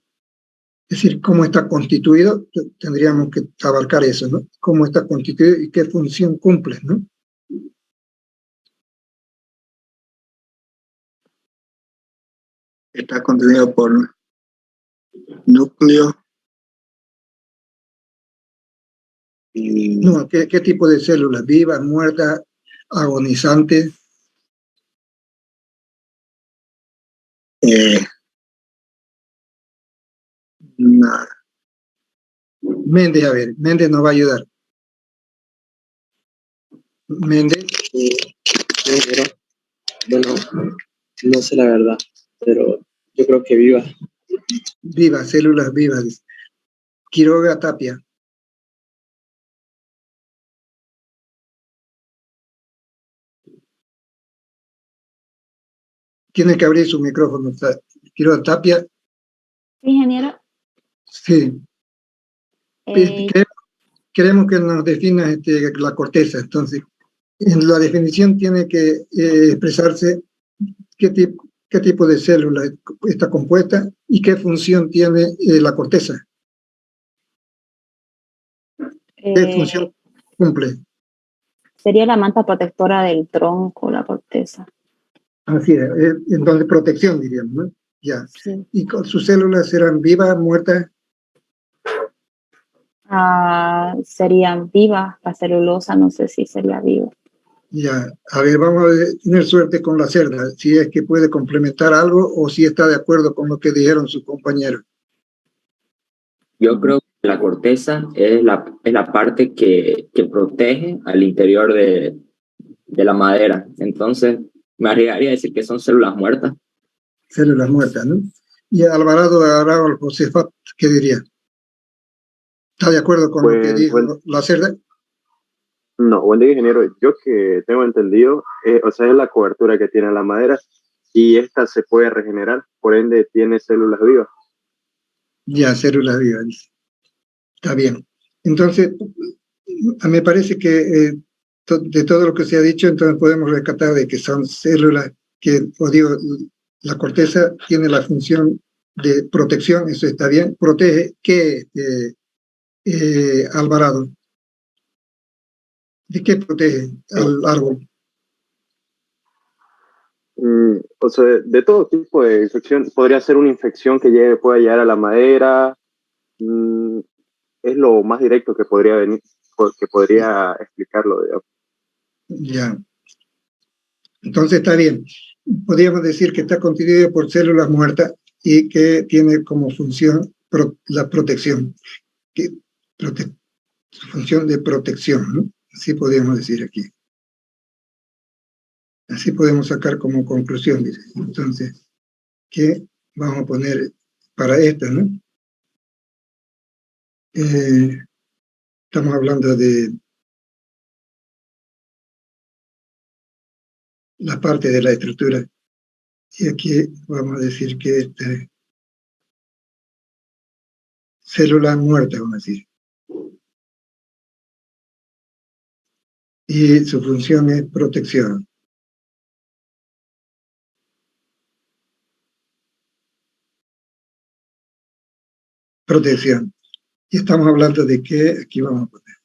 Es decir, ¿cómo está constituido? Tendríamos que abarcar eso, ¿no? ¿Cómo está constituido y qué función cumple, ¿no? Está contenido por núcleo y... No, ¿qué tipo de células? ¿Vivas, muertas, agonizantes? Nada. Méndez, a ver, Méndez nos va a ayudar. Méndez. Bueno, no sé la verdad, pero yo creo que viva. Vivas, células vivas. Quiroga, Tapia. Tiene que abrir su micrófono. Quiroga, Tapia. Ingeniero. Sí. Queremos que nos defina la corteza. Entonces, en la definición tiene que expresarse qué tipo de célula está compuesta y qué función tiene la corteza. ¿Qué función cumple? Sería la manta protectora del tronco, la corteza. Así es, entonces protección diríamos, ¿no? Ya. Sí. ¿Y con sus células serán vivas, muertas? Serían vivas, la celulosa no sé si sería viva. Ya, a ver, vamos a tener suerte con la cerda, si es que puede complementar algo o si está de acuerdo con lo que dijeron sus compañeros. Yo creo que la corteza es la parte que protege al interior de la madera. Entonces, me arriesgaría a decir que son células muertas. Células muertas, ¿no? Y Alvarado Josefat, ¿qué diría? ¿Está de acuerdo con lo que dijo la cerda? No, buen día, ingeniero. Yo que tengo entendido, o sea, es la cobertura que tiene la madera y esta se puede regenerar, por ende tiene células vivas. Ya, células vivas. Está bien. Entonces, me parece que de todo lo que se ha dicho, entonces podemos rescatar de que son células que, os digo, la corteza tiene la función de protección, eso está bien. Protege, ¿qué, Alvarado? ¿De qué protege al árbol? O sea, de todo tipo de infección. Podría ser una infección que pueda llegar a la madera. Es lo más directo que podría venir, que podría explicarlo, digamos. Ya. Entonces está bien. Podríamos decir que está constituido por células muertas y que tiene como función la protección. Su función de protección, ¿no? Así podríamos decir aquí. Así podemos sacar como conclusión, dice. Entonces, ¿qué vamos a poner para esta, no? Estamos hablando de la parte de la estructura. Y aquí vamos a decir que esta célula muerta, vamos a decir. Y su función es protección. Protección. Y estamos hablando de que, aquí vamos a poner,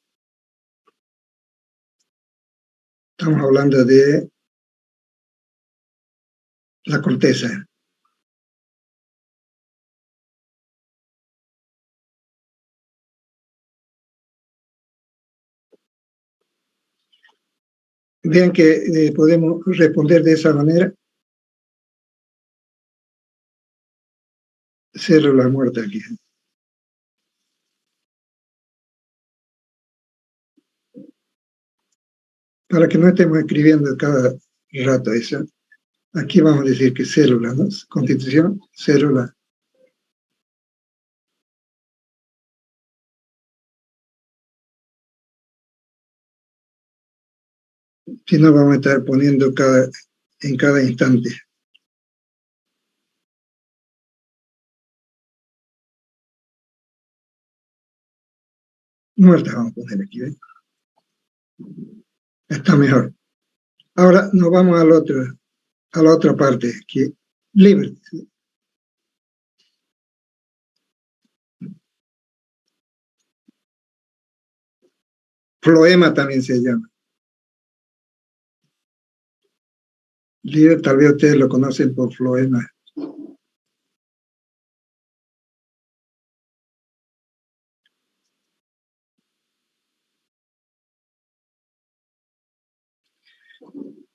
Estamos hablando de la corteza. Vean que podemos responder de esa manera. Célula muerta aquí. Para que no estemos escribiendo cada rato eso. Aquí vamos a decir que célula, ¿no? Constitución, célula. Si no, vamos a estar poniendo en cada instante. Muerta vamos a poner aquí, ¿ven? Está mejor. Ahora nos vamos a la otra parte, aquí. Libre. Floema también se llama. Libre, tal vez ustedes lo conocen por floema.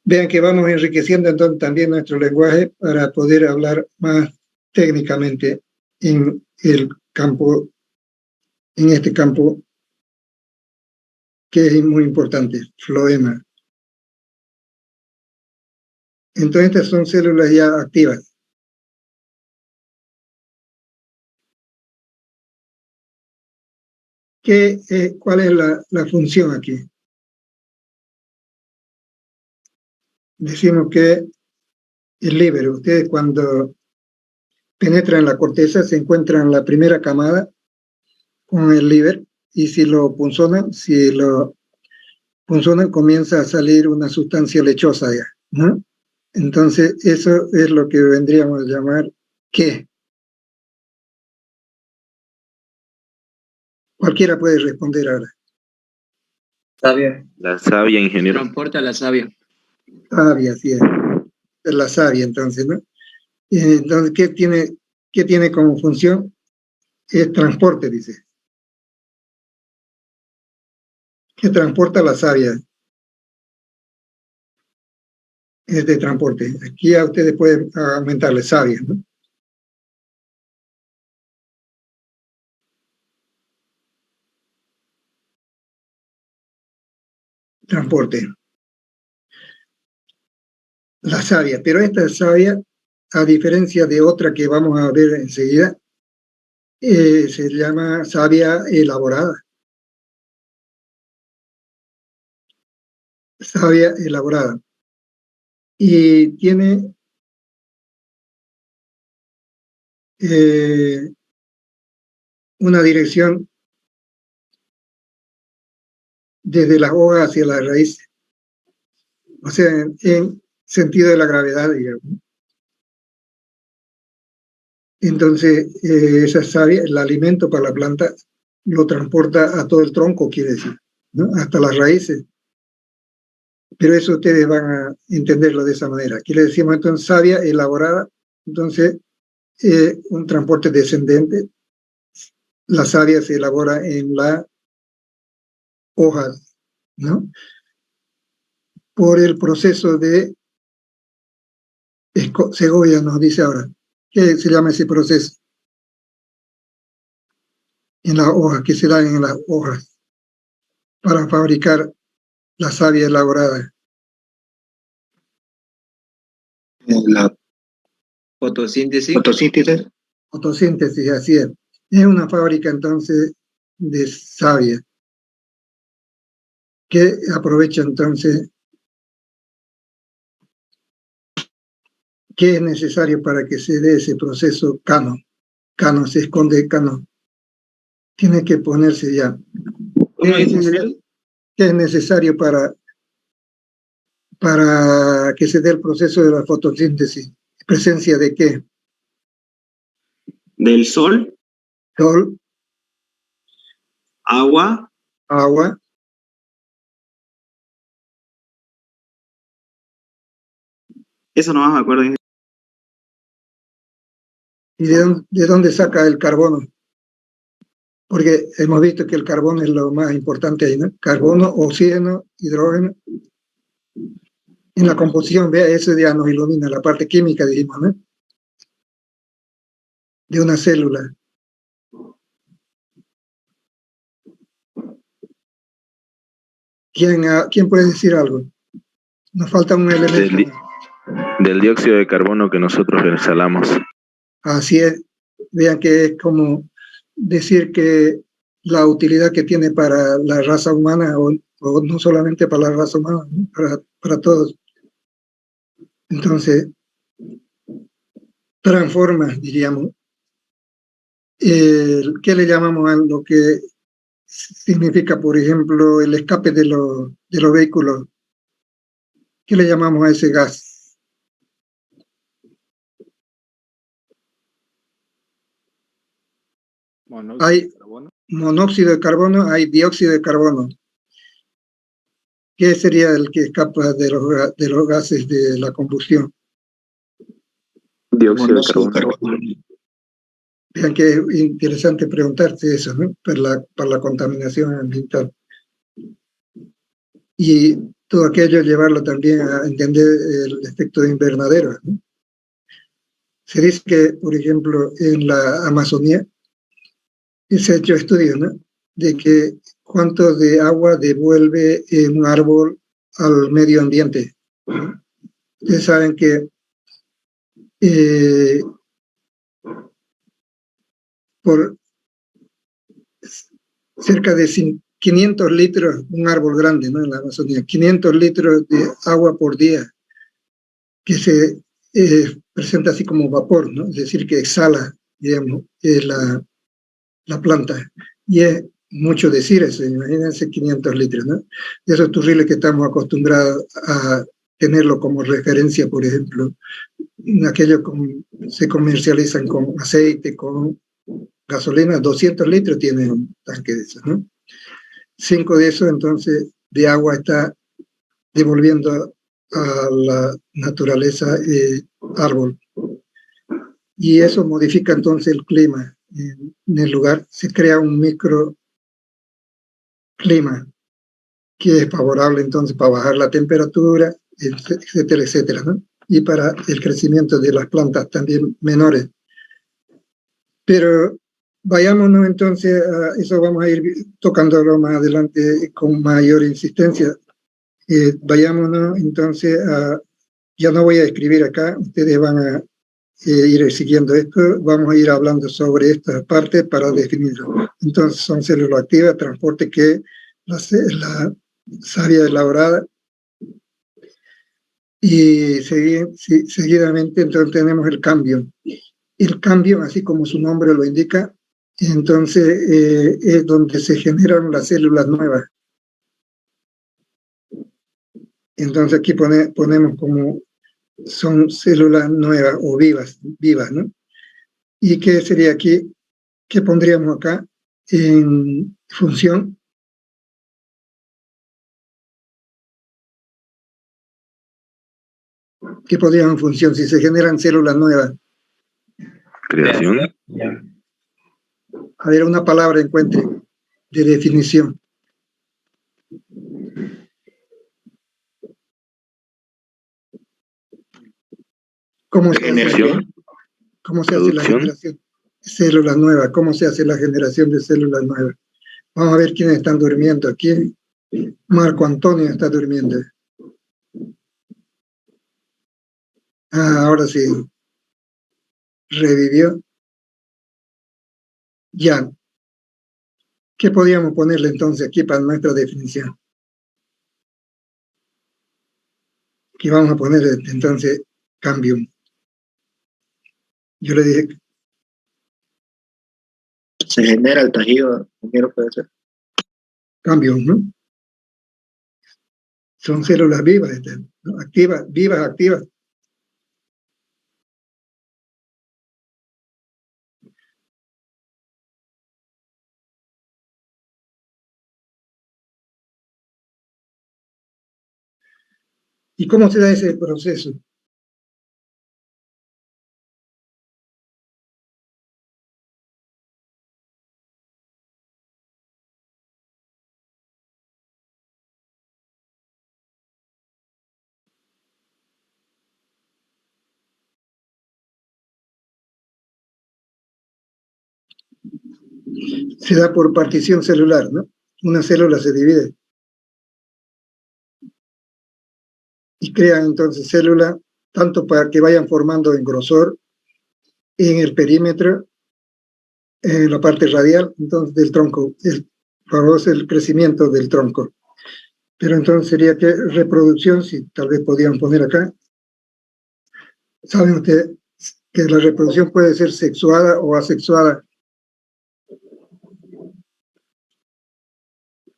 Vean que vamos enriqueciendo entonces también nuestro lenguaje para poder hablar más técnicamente en el campo, en este campo que es muy importante, floema. Entonces estas son células ya activas. ¿Cuál es la función aquí? Decimos que el líbero, ustedes cuando penetran en la corteza se encuentran en la primera camada con el líbero y si lo punzonan, comienza a salir una sustancia lechosa ya, ¿no? Entonces eso es lo que vendríamos a llamar ¿qué? Cualquiera puede responder ahora. Savia. La savia, ingeniero. Transporta la savia. Savia, sí es la savia, entonces, ¿no? Entonces, ¿qué tiene como función? Es transporte, dice. ¿Qué transporta la savia? Es de transporte. Aquí a ustedes pueden aumentarle savia, ¿no? Transporte. La savia, pero esta savia, a diferencia de otra que vamos a ver enseguida, se llama savia elaborada. Savia elaborada. Y tiene una dirección desde las hojas hacia la raíz, o sea, en sentido de la gravedad, digamos. Entonces, esa savia, el alimento para la planta, lo transporta a todo el tronco, quiere decir, ¿no? Hasta las raíces. Pero eso ustedes van a entenderlo de esa manera. Aquí le decimos entonces savia elaborada, entonces un transporte descendente. La savia se elabora en la hoja, ¿no? Por el proceso de Segovia, nos dice ahora. ¿Qué se llama ese proceso? En las hojas, que se da en las hojas para fabricar la savia elaborada. La Fotosíntesis. Fotosíntesis, así es. Es una fábrica entonces de savia que aprovecha entonces qué es necesario para que se dé ese proceso cano. Cano, se esconde cano. Tiene que ponerse ya. ¿Qué es necesario para que se dé el proceso de la fotosíntesis? ¿Presencia de qué? Del sol. Sol. Agua. Agua. Eso nomás me acuerdo. ¿Y de dónde saca el carbono? Porque hemos visto que el carbono es lo más importante ahí, ¿no? Carbono, oxígeno, hidrógeno. En la composición, vea, eso ya nos ilumina la parte química, dijimos, ¿no? De una célula. ¿Quién puede decir algo? Nos falta un elemento. Del dióxido de carbono que nosotros exhalamos. Así es. Vean que es como decir que la utilidad que tiene para la raza humana, o no solamente para la raza humana, ¿no? Para todos. Entonces, transforma, diríamos. ¿Qué le llamamos a lo que significa, por ejemplo, el escape de los vehículos? ¿Qué le llamamos a ese gas? Hay monóxido de carbono, hay dióxido de carbono. ¿Qué sería el que escapa de los gases de la combustión? Dióxido de carbono. Vean que es interesante preguntarse eso, ¿no? Para la contaminación ambiental. Y todo aquello llevarlo también a entender el efecto de invernadero, ¿no? Se dice que, por ejemplo, en la Amazonía se ha hecho estudios, ¿no? De que cuánto de agua devuelve un árbol al medio ambiente, ¿no? Ustedes saben que por cerca de 500 litros, un árbol grande, ¿no? En la Amazonía, 500 litros de agua por día, que se presenta así como vapor, ¿no? Es decir, que exhala, digamos, la planta. Y es mucho decir eso, imagínense 500 litros, ¿no? De esos turriles que estamos acostumbrados a tenerlo como referencia, por ejemplo, aquellos se comercializan con aceite, con gasolina, 200 litros tiene un tanque de esos, ¿no? 5 de esos, entonces, de agua está devolviendo a la naturaleza árbol. Y eso modifica entonces el clima. En el lugar se crea un microclima que es favorable entonces para bajar la temperatura, etcétera, etcétera, ¿no? Y para el crecimiento de las plantas también menores. Pero vayámonos entonces a eso, vamos a ir tocándolo más adelante con mayor insistencia. Vayámonos entonces a, ya no voy a escribir acá, ustedes van a ir siguiendo esto, vamos a ir hablando sobre esta parte para definirlo. Entonces son células activas, transporte que la savia elaborada, y seguidamente entonces tenemos el cambio. El cambio, así como su nombre lo indica, entonces es donde se generan las células nuevas. Entonces aquí ponemos como son células nuevas o vivas, ¿no? ¿Y qué sería aquí? ¿Qué pondríamos acá en función? ¿Qué podríamos en función si se generan células nuevas? Creación. A ver, una palabra encuentre de definición. ¿Cómo se hace la generación de células nuevas? ¿Cómo se hace la generación de células nuevas? Vamos a ver quiénes están durmiendo aquí. Marco Antonio está durmiendo. Ah, ahora sí. Revivió. Ya. ¿Qué podríamos ponerle entonces aquí para nuestra definición? ¿Qué vamos a poner entonces? Cambio. Yo le dije. Se genera el tejido, primero puede ser. Cambio, ¿no? Son células vivas, ¿no? Activas, vivas, activas. ¿Y cómo se da ese proceso? Se da por partición celular, ¿no? Una célula se divide. Y crean entonces células, tanto para que vayan formando en grosor, en el perímetro, en la parte radial, entonces del tronco, favorece el crecimiento del tronco. Pero entonces sería que reproducción, si tal vez podían poner acá. ¿Saben ustedes que la reproducción puede ser sexuada o asexuada?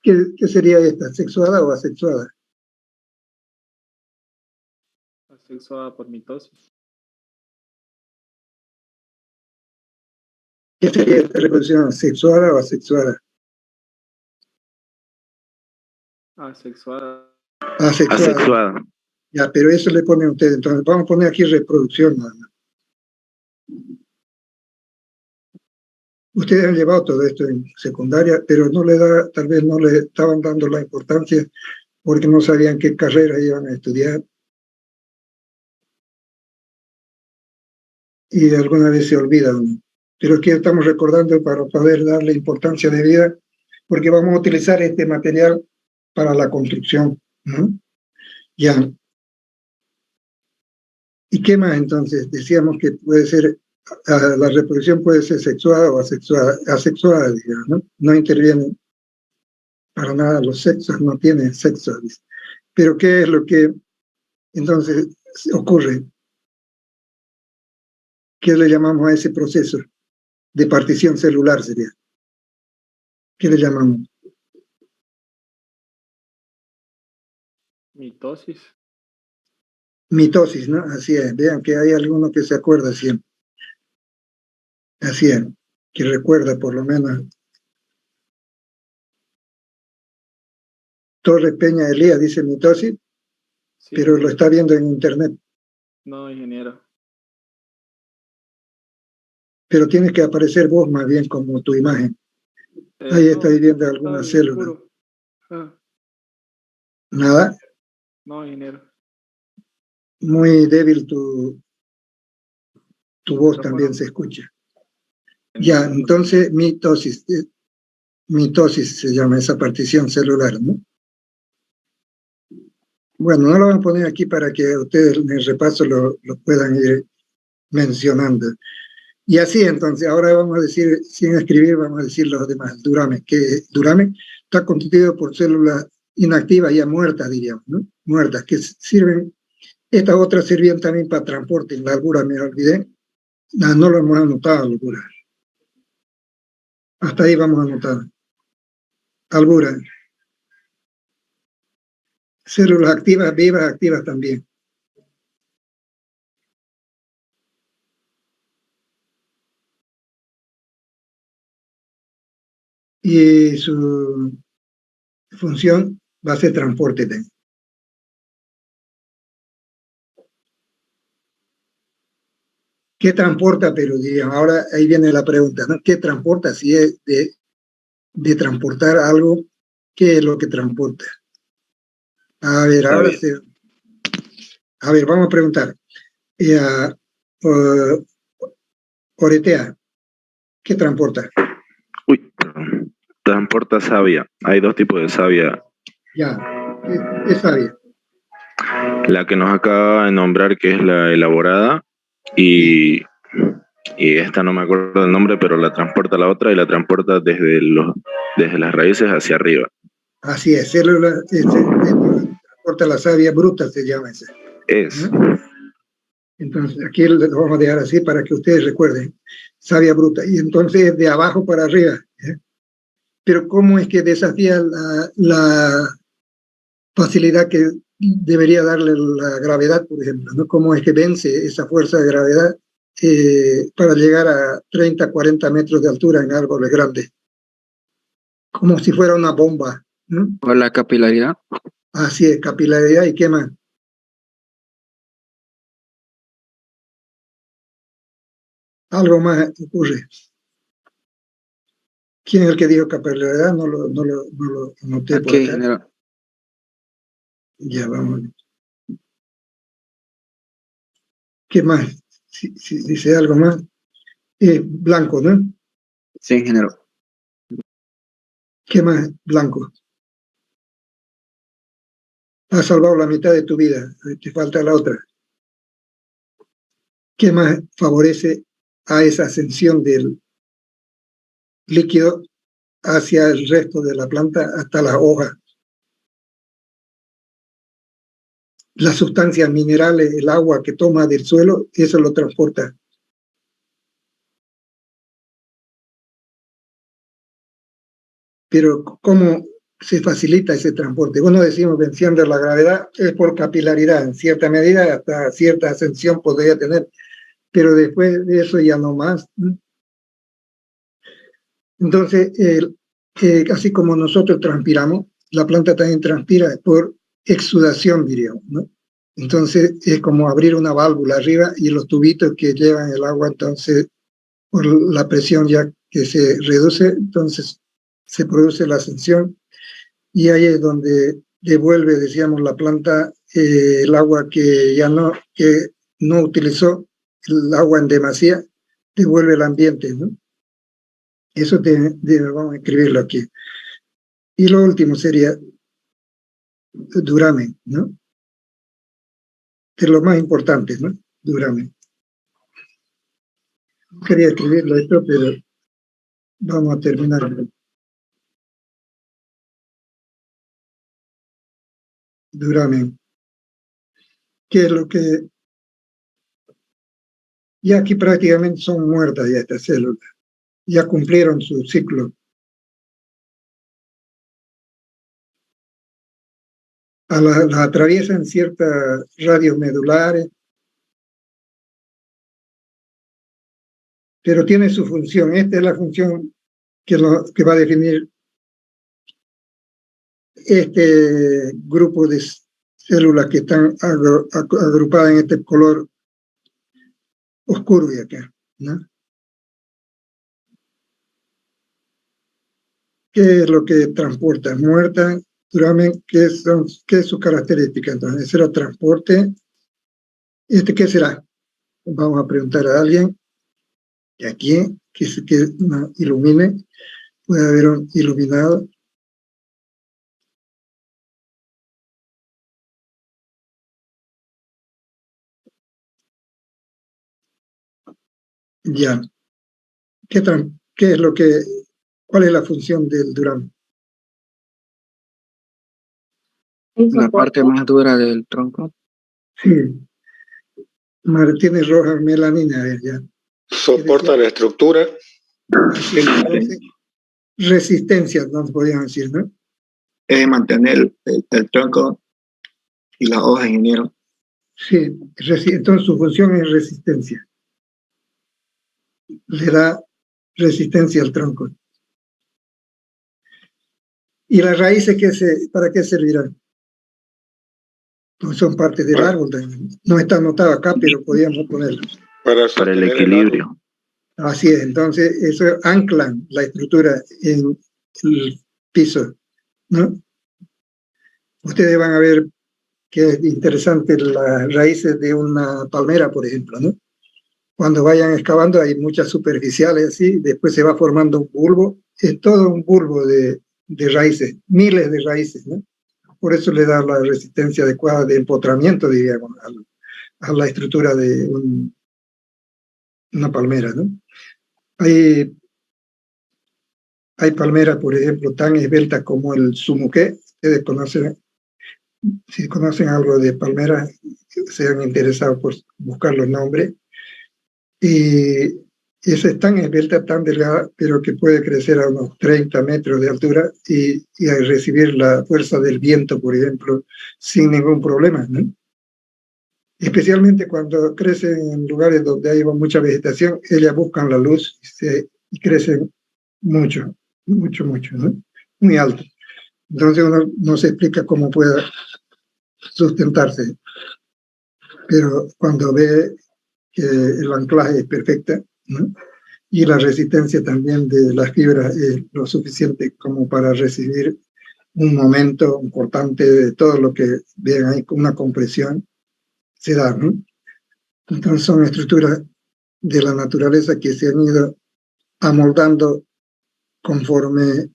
¿Qué sería esta? ¿Sexuada o asexuada? Asexuada por mitosis. ¿Qué sería esta reproducción? ¿Sexuada o asexuada? Asexuada. Asexuada. Ya, pero eso le ponen ustedes. Entonces, vamos a poner aquí reproducción nada más. Ustedes han llevado todo esto en secundaria, pero no le da, tal vez no le estaban dando la importancia porque no sabían qué carrera iban a estudiar. Y alguna vez se olvida uno. Pero aquí estamos recordando para poder darle importancia de vida, porque vamos a utilizar este material para la construcción, ¿no? Ya. ¿Y qué más entonces? Decíamos que puede ser, la reproducción puede ser sexuada o asexuada, digamos, ¿no? No intervienen para nada los sexos, no tienen sexo. Pero ¿qué es lo que entonces ocurre? ¿Qué le llamamos a ese proceso de partición celular sería? ¿Qué le llamamos? Mitosis. Mitosis, ¿no? Así es. Vean que hay alguno que se acuerda siempre. Así es, que recuerda por lo menos. Torre Peña Elías dice mitosis, sí, pero lo está viendo en internet. No, ingeniero. Pero tienes que aparecer vos más bien como tu imagen. Ahí no, estáis viendo algunas células. ¿Nada? No, ingeniero. Muy débil tu voz también se escucha. Ya, entonces mitosis. Mitosis se llama esa partición celular, ¿no? Bueno, no lo van a poner aquí para que ustedes en el repaso lo puedan ir mencionando. Y así entonces, ahora vamos a decir, sin escribir, vamos a decir los demás. Duramen, que duramen está constituido por células inactivas ya muertas, diríamos, ¿no? Muertas, que sirven, estas otras sirvían también para transporte. En la albura me olvidé, no lo hemos anotado, albura. Hasta ahí vamos a anotar. Albura. Células activas, vivas, activas también. Y su función va a ser transporte también. ¿Qué transporta? Pero digamos, ahora ahí viene la pregunta, ¿no? ¿Qué transporta? Si es de transportar algo, ¿qué es lo que transporta? A ver, ahora se... A ver, vamos a preguntar. Oretea, ¿qué transporta? Uy, perdón. Transporta savia. Hay dos tipos de savia. Ya, ¿qué savia? La que nos acaba de nombrar, que es la elaborada, y esta no me acuerdo del nombre, pero la transporta la otra y la transporta desde las raíces hacia arriba. Así es, célula, transporta la savia bruta, se llama esa. ¿No? Entonces, aquí lo vamos a dejar así para que ustedes recuerden, savia bruta. Y entonces de abajo para arriba. Pero ¿cómo es que desafía la facilidad que debería darle la gravedad, por ejemplo, ¿no? ¿Cómo es que vence esa fuerza de gravedad para llegar a 30, 40 metros de altura en árboles grandes? Como si fuera una bomba, ¿no? Por la capilaridad. Así es, capilaridad. ¿Y qué más? Algo más ocurre. ¿Quién es el que dijo capilaridad? No lo noté por acá. General. Ya vamos. ¿Qué más? Si dice algo más. Blanco, ¿no? Sí, ingeniero. ¿Qué más, Blanco? Has salvado la mitad de tu vida, te falta la otra. ¿Qué más favorece a esa ascensión del líquido hacia el resto de la planta hasta las hojas? Las sustancias minerales, el agua que toma del suelo, eso lo transporta. Pero ¿cómo se facilita ese transporte? Bueno, decimos venciendo la gravedad, es por capilaridad, en cierta medida, hasta cierta ascensión podría tener, pero después de eso ya no más. Entonces, así como nosotros transpiramos, la planta también transpira por exudación, diríamos, ¿no? Entonces, es como abrir una válvula arriba y los tubitos que llevan el agua, entonces, por la presión ya que se reduce, entonces se produce la ascensión y ahí es donde devuelve, decíamos, la planta el agua que no utilizó, el agua en demasía, devuelve el ambiente, ¿no? Eso vamos a escribirlo aquí. Y lo último sería duramen, ¿no? Que es lo más importante, ¿no? Duramen. No quería escribirlo esto, pero vamos a terminar. Duramen. ¿Qué es lo que...? Ya aquí prácticamente son muertas ya estas células. Ya cumplieron su ciclo. Las atraviesan ciertas radios medulares, pero tiene su función. Esta es la función que va a definir este grupo de células que están agrupadas en este color oscuro de acá, ¿no? ¿Qué es lo que transporta? Muerta, duramen, ¿qué es su característica? Entonces, ese era transporte. ¿Qué será? Vamos a preguntar a alguien de aquí que nos ilumine. Puede haber un iluminado. Ya. ¿Cuál es la función del duramen? La parte más dura del tronco. Sí. Tiene roja melanina, ya. Soporta la estructura. Entonces, resistencia, nos podrían decir, ¿no? Es mantener el tronco y las hojas, ingeniero. Sí, entonces su función es resistencia. Le da resistencia al tronco. ¿Y las raíces para qué servirán? Pues son parte del árbol también. No está anotado acá, pero podríamos ponerlo. Para el equilibrio. Así es, entonces eso anclan la estructura en el piso, ¿no? Ustedes van a ver que es interesante las raíces de una palmera, por ejemplo, ¿no? Cuando vayan excavando hay muchas superficiales así, después se va formando un bulbo, es todo un bulbo de raíces, miles de raíces, ¿no? Por eso le da la resistencia adecuada de empotramiento, diríamos, a la estructura de una palmera, ¿no? Hay palmeras, por ejemplo, tan esbeltas como el sumuqué. Ustedes conocen, si conocen algo de palmeras, sean interesados por buscar los nombres. Y esa es tan esbelta, tan delgada, pero que puede crecer a unos 30 metros de altura y recibir la fuerza del viento, por ejemplo, sin ningún problema, ¿no? Especialmente cuando crecen en lugares donde hay mucha vegetación, ellas buscan la luz y crecen mucho, mucho, ¿no? Muy alto. Entonces uno no se explica cómo pueda sustentarse, pero cuando ve que el anclaje es perfecto, ¿no? Y la resistencia también de las fibras es lo suficiente como para recibir un momento importante de todo lo que vean ahí con una compresión, se da, ¿no? Entonces son estructuras de la naturaleza que se han ido amoldando conforme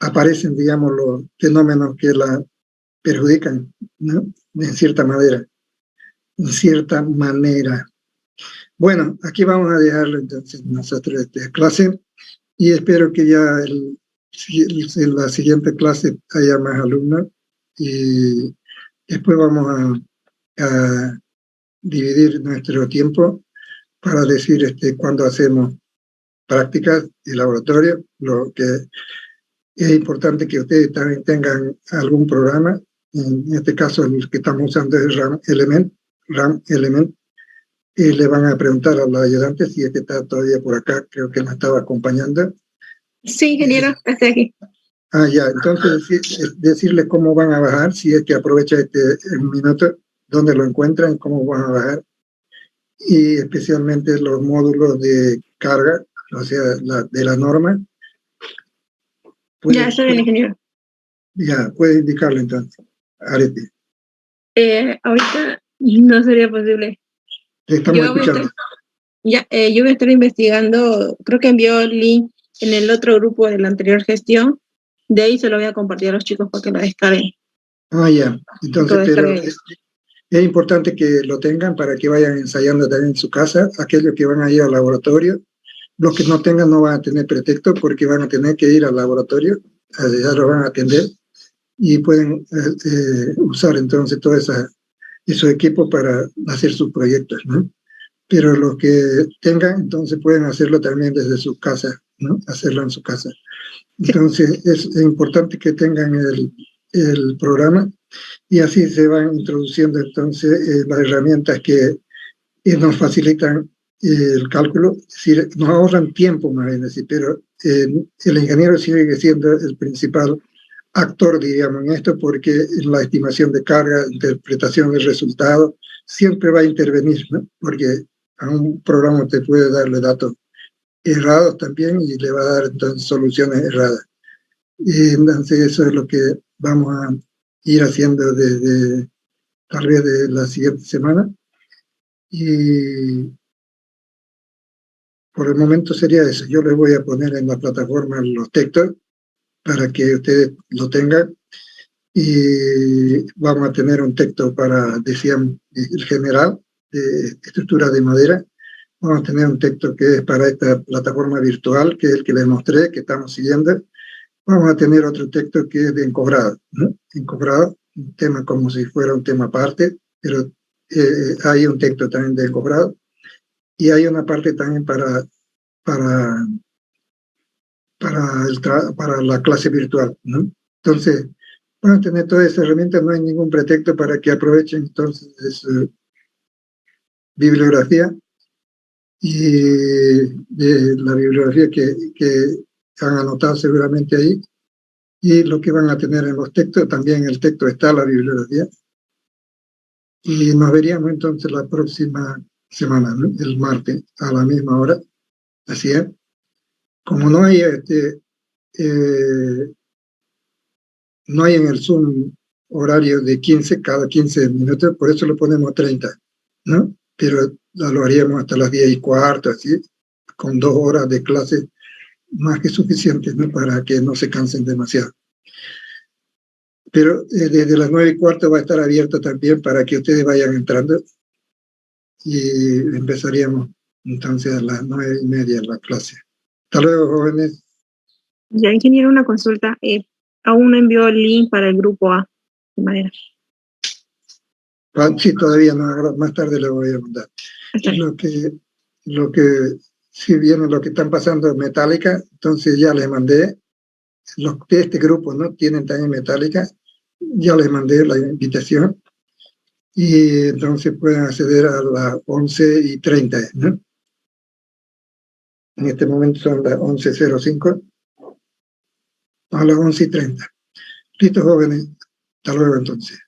aparecen, digamos, los fenómenos que la perjudican, ¿no? En cierta manera. Bueno, aquí vamos a dejarlo entonces nosotros esta clase y espero que ya en la siguiente clase haya más alumnos y después vamos a dividir nuestro tiempo para decir cuándo hacemos prácticas y laboratorio. Lo que es importante que ustedes también tengan algún programa. En este caso, el que estamos usando es RAM Element. Y le van a preguntar a los ayudantes si es que está todavía por acá. Creo que nos estaba acompañando. Sí, ingeniero, estoy aquí. Ya. Entonces, decirles cómo van a bajar, si es que aprovecha un minuto, dónde lo encuentran, cómo van a bajar. Y especialmente los módulos de carga, o sea, de la norma. Ya, está bien, ingeniero. Ya, puede indicarlo entonces, Arete. Ahorita no sería posible. Te estamos escuchando. Yo voy a estar investigando, creo que envió el link en el otro grupo de la anterior gestión, de ahí se lo voy a compartir a los chicos para que lo descarguen. Ya, entonces, pero es importante que lo tengan para que vayan ensayando también en su casa, aquellos que van a ir al laboratorio. Los que no tengan no van a tener pretexto porque van a tener que ir al laboratorio, ya lo van a atender y pueden usar entonces todos esos equipos para hacer sus proyectos, ¿no? Pero los que tengan, entonces pueden hacerlo también desde su casa, ¿no? Hacerlo en su casa. Entonces es importante que tengan el programa y así se van introduciendo entonces las herramientas que nos facilitan el cálculo, es decir, nos ahorran tiempo más bien decir, pero el ingeniero sigue siendo el principal actor, diríamos, en esto, porque en la estimación de carga, interpretación del resultado, siempre va a intervenir, ¿no? Porque a un programa te puede darle datos errados también y le va a dar entonces soluciones erradas. Y entonces eso es lo que vamos a ir haciendo desde tal vez de la siguiente semana. Y por el momento sería eso. Yo les voy a poner en la plataforma los textos para que ustedes lo tengan y vamos a tener un texto para, decían, el general de estructura de madera. Vamos a tener un texto que es para esta plataforma virtual, que es el que les mostré, que estamos siguiendo. Vamos a tener otro texto que es de encobrado, ¿no? Encobrado, un tema como si fuera un tema aparte, pero hay un texto también de encobrado y hay una parte también para la clase virtual, ¿no? Entonces, van a tener todas esas herramientas, no hay ningún pretexto para que aprovechen entonces su bibliografía y de la bibliografía que han anotado seguramente ahí y lo que van a tener en los textos, también en el texto está la bibliografía y nos veríamos entonces la próxima semana, ¿no? El martes a la misma hora, así es. Como no hay no hay en el Zoom horario de 15, cada 15 minutos, por eso lo ponemos 30, ¿no? Pero lo haríamos hasta las 10:15, así, con 2 horas de clase más que suficientes, ¿no? Para que no se cansen demasiado. Pero desde las 9:15 va a estar abierto también para que ustedes vayan entrando y empezaríamos entonces a las 9:30 la clase. Hasta luego, jóvenes. Ya, ingeniero, una consulta. Aún no envió el link para el grupo A de madera. Sí, todavía no, más tarde le voy a mandar. Lo que si viene lo que están pasando en Metallica, entonces ya les mandé, los de este grupo, ¿no? Tienen también Metallica, ya les mandé la invitación y entonces pueden acceder a las 11:30, ¿no? En este momento son las 11:05, a las 11:30. Listo, jóvenes. Hasta luego entonces.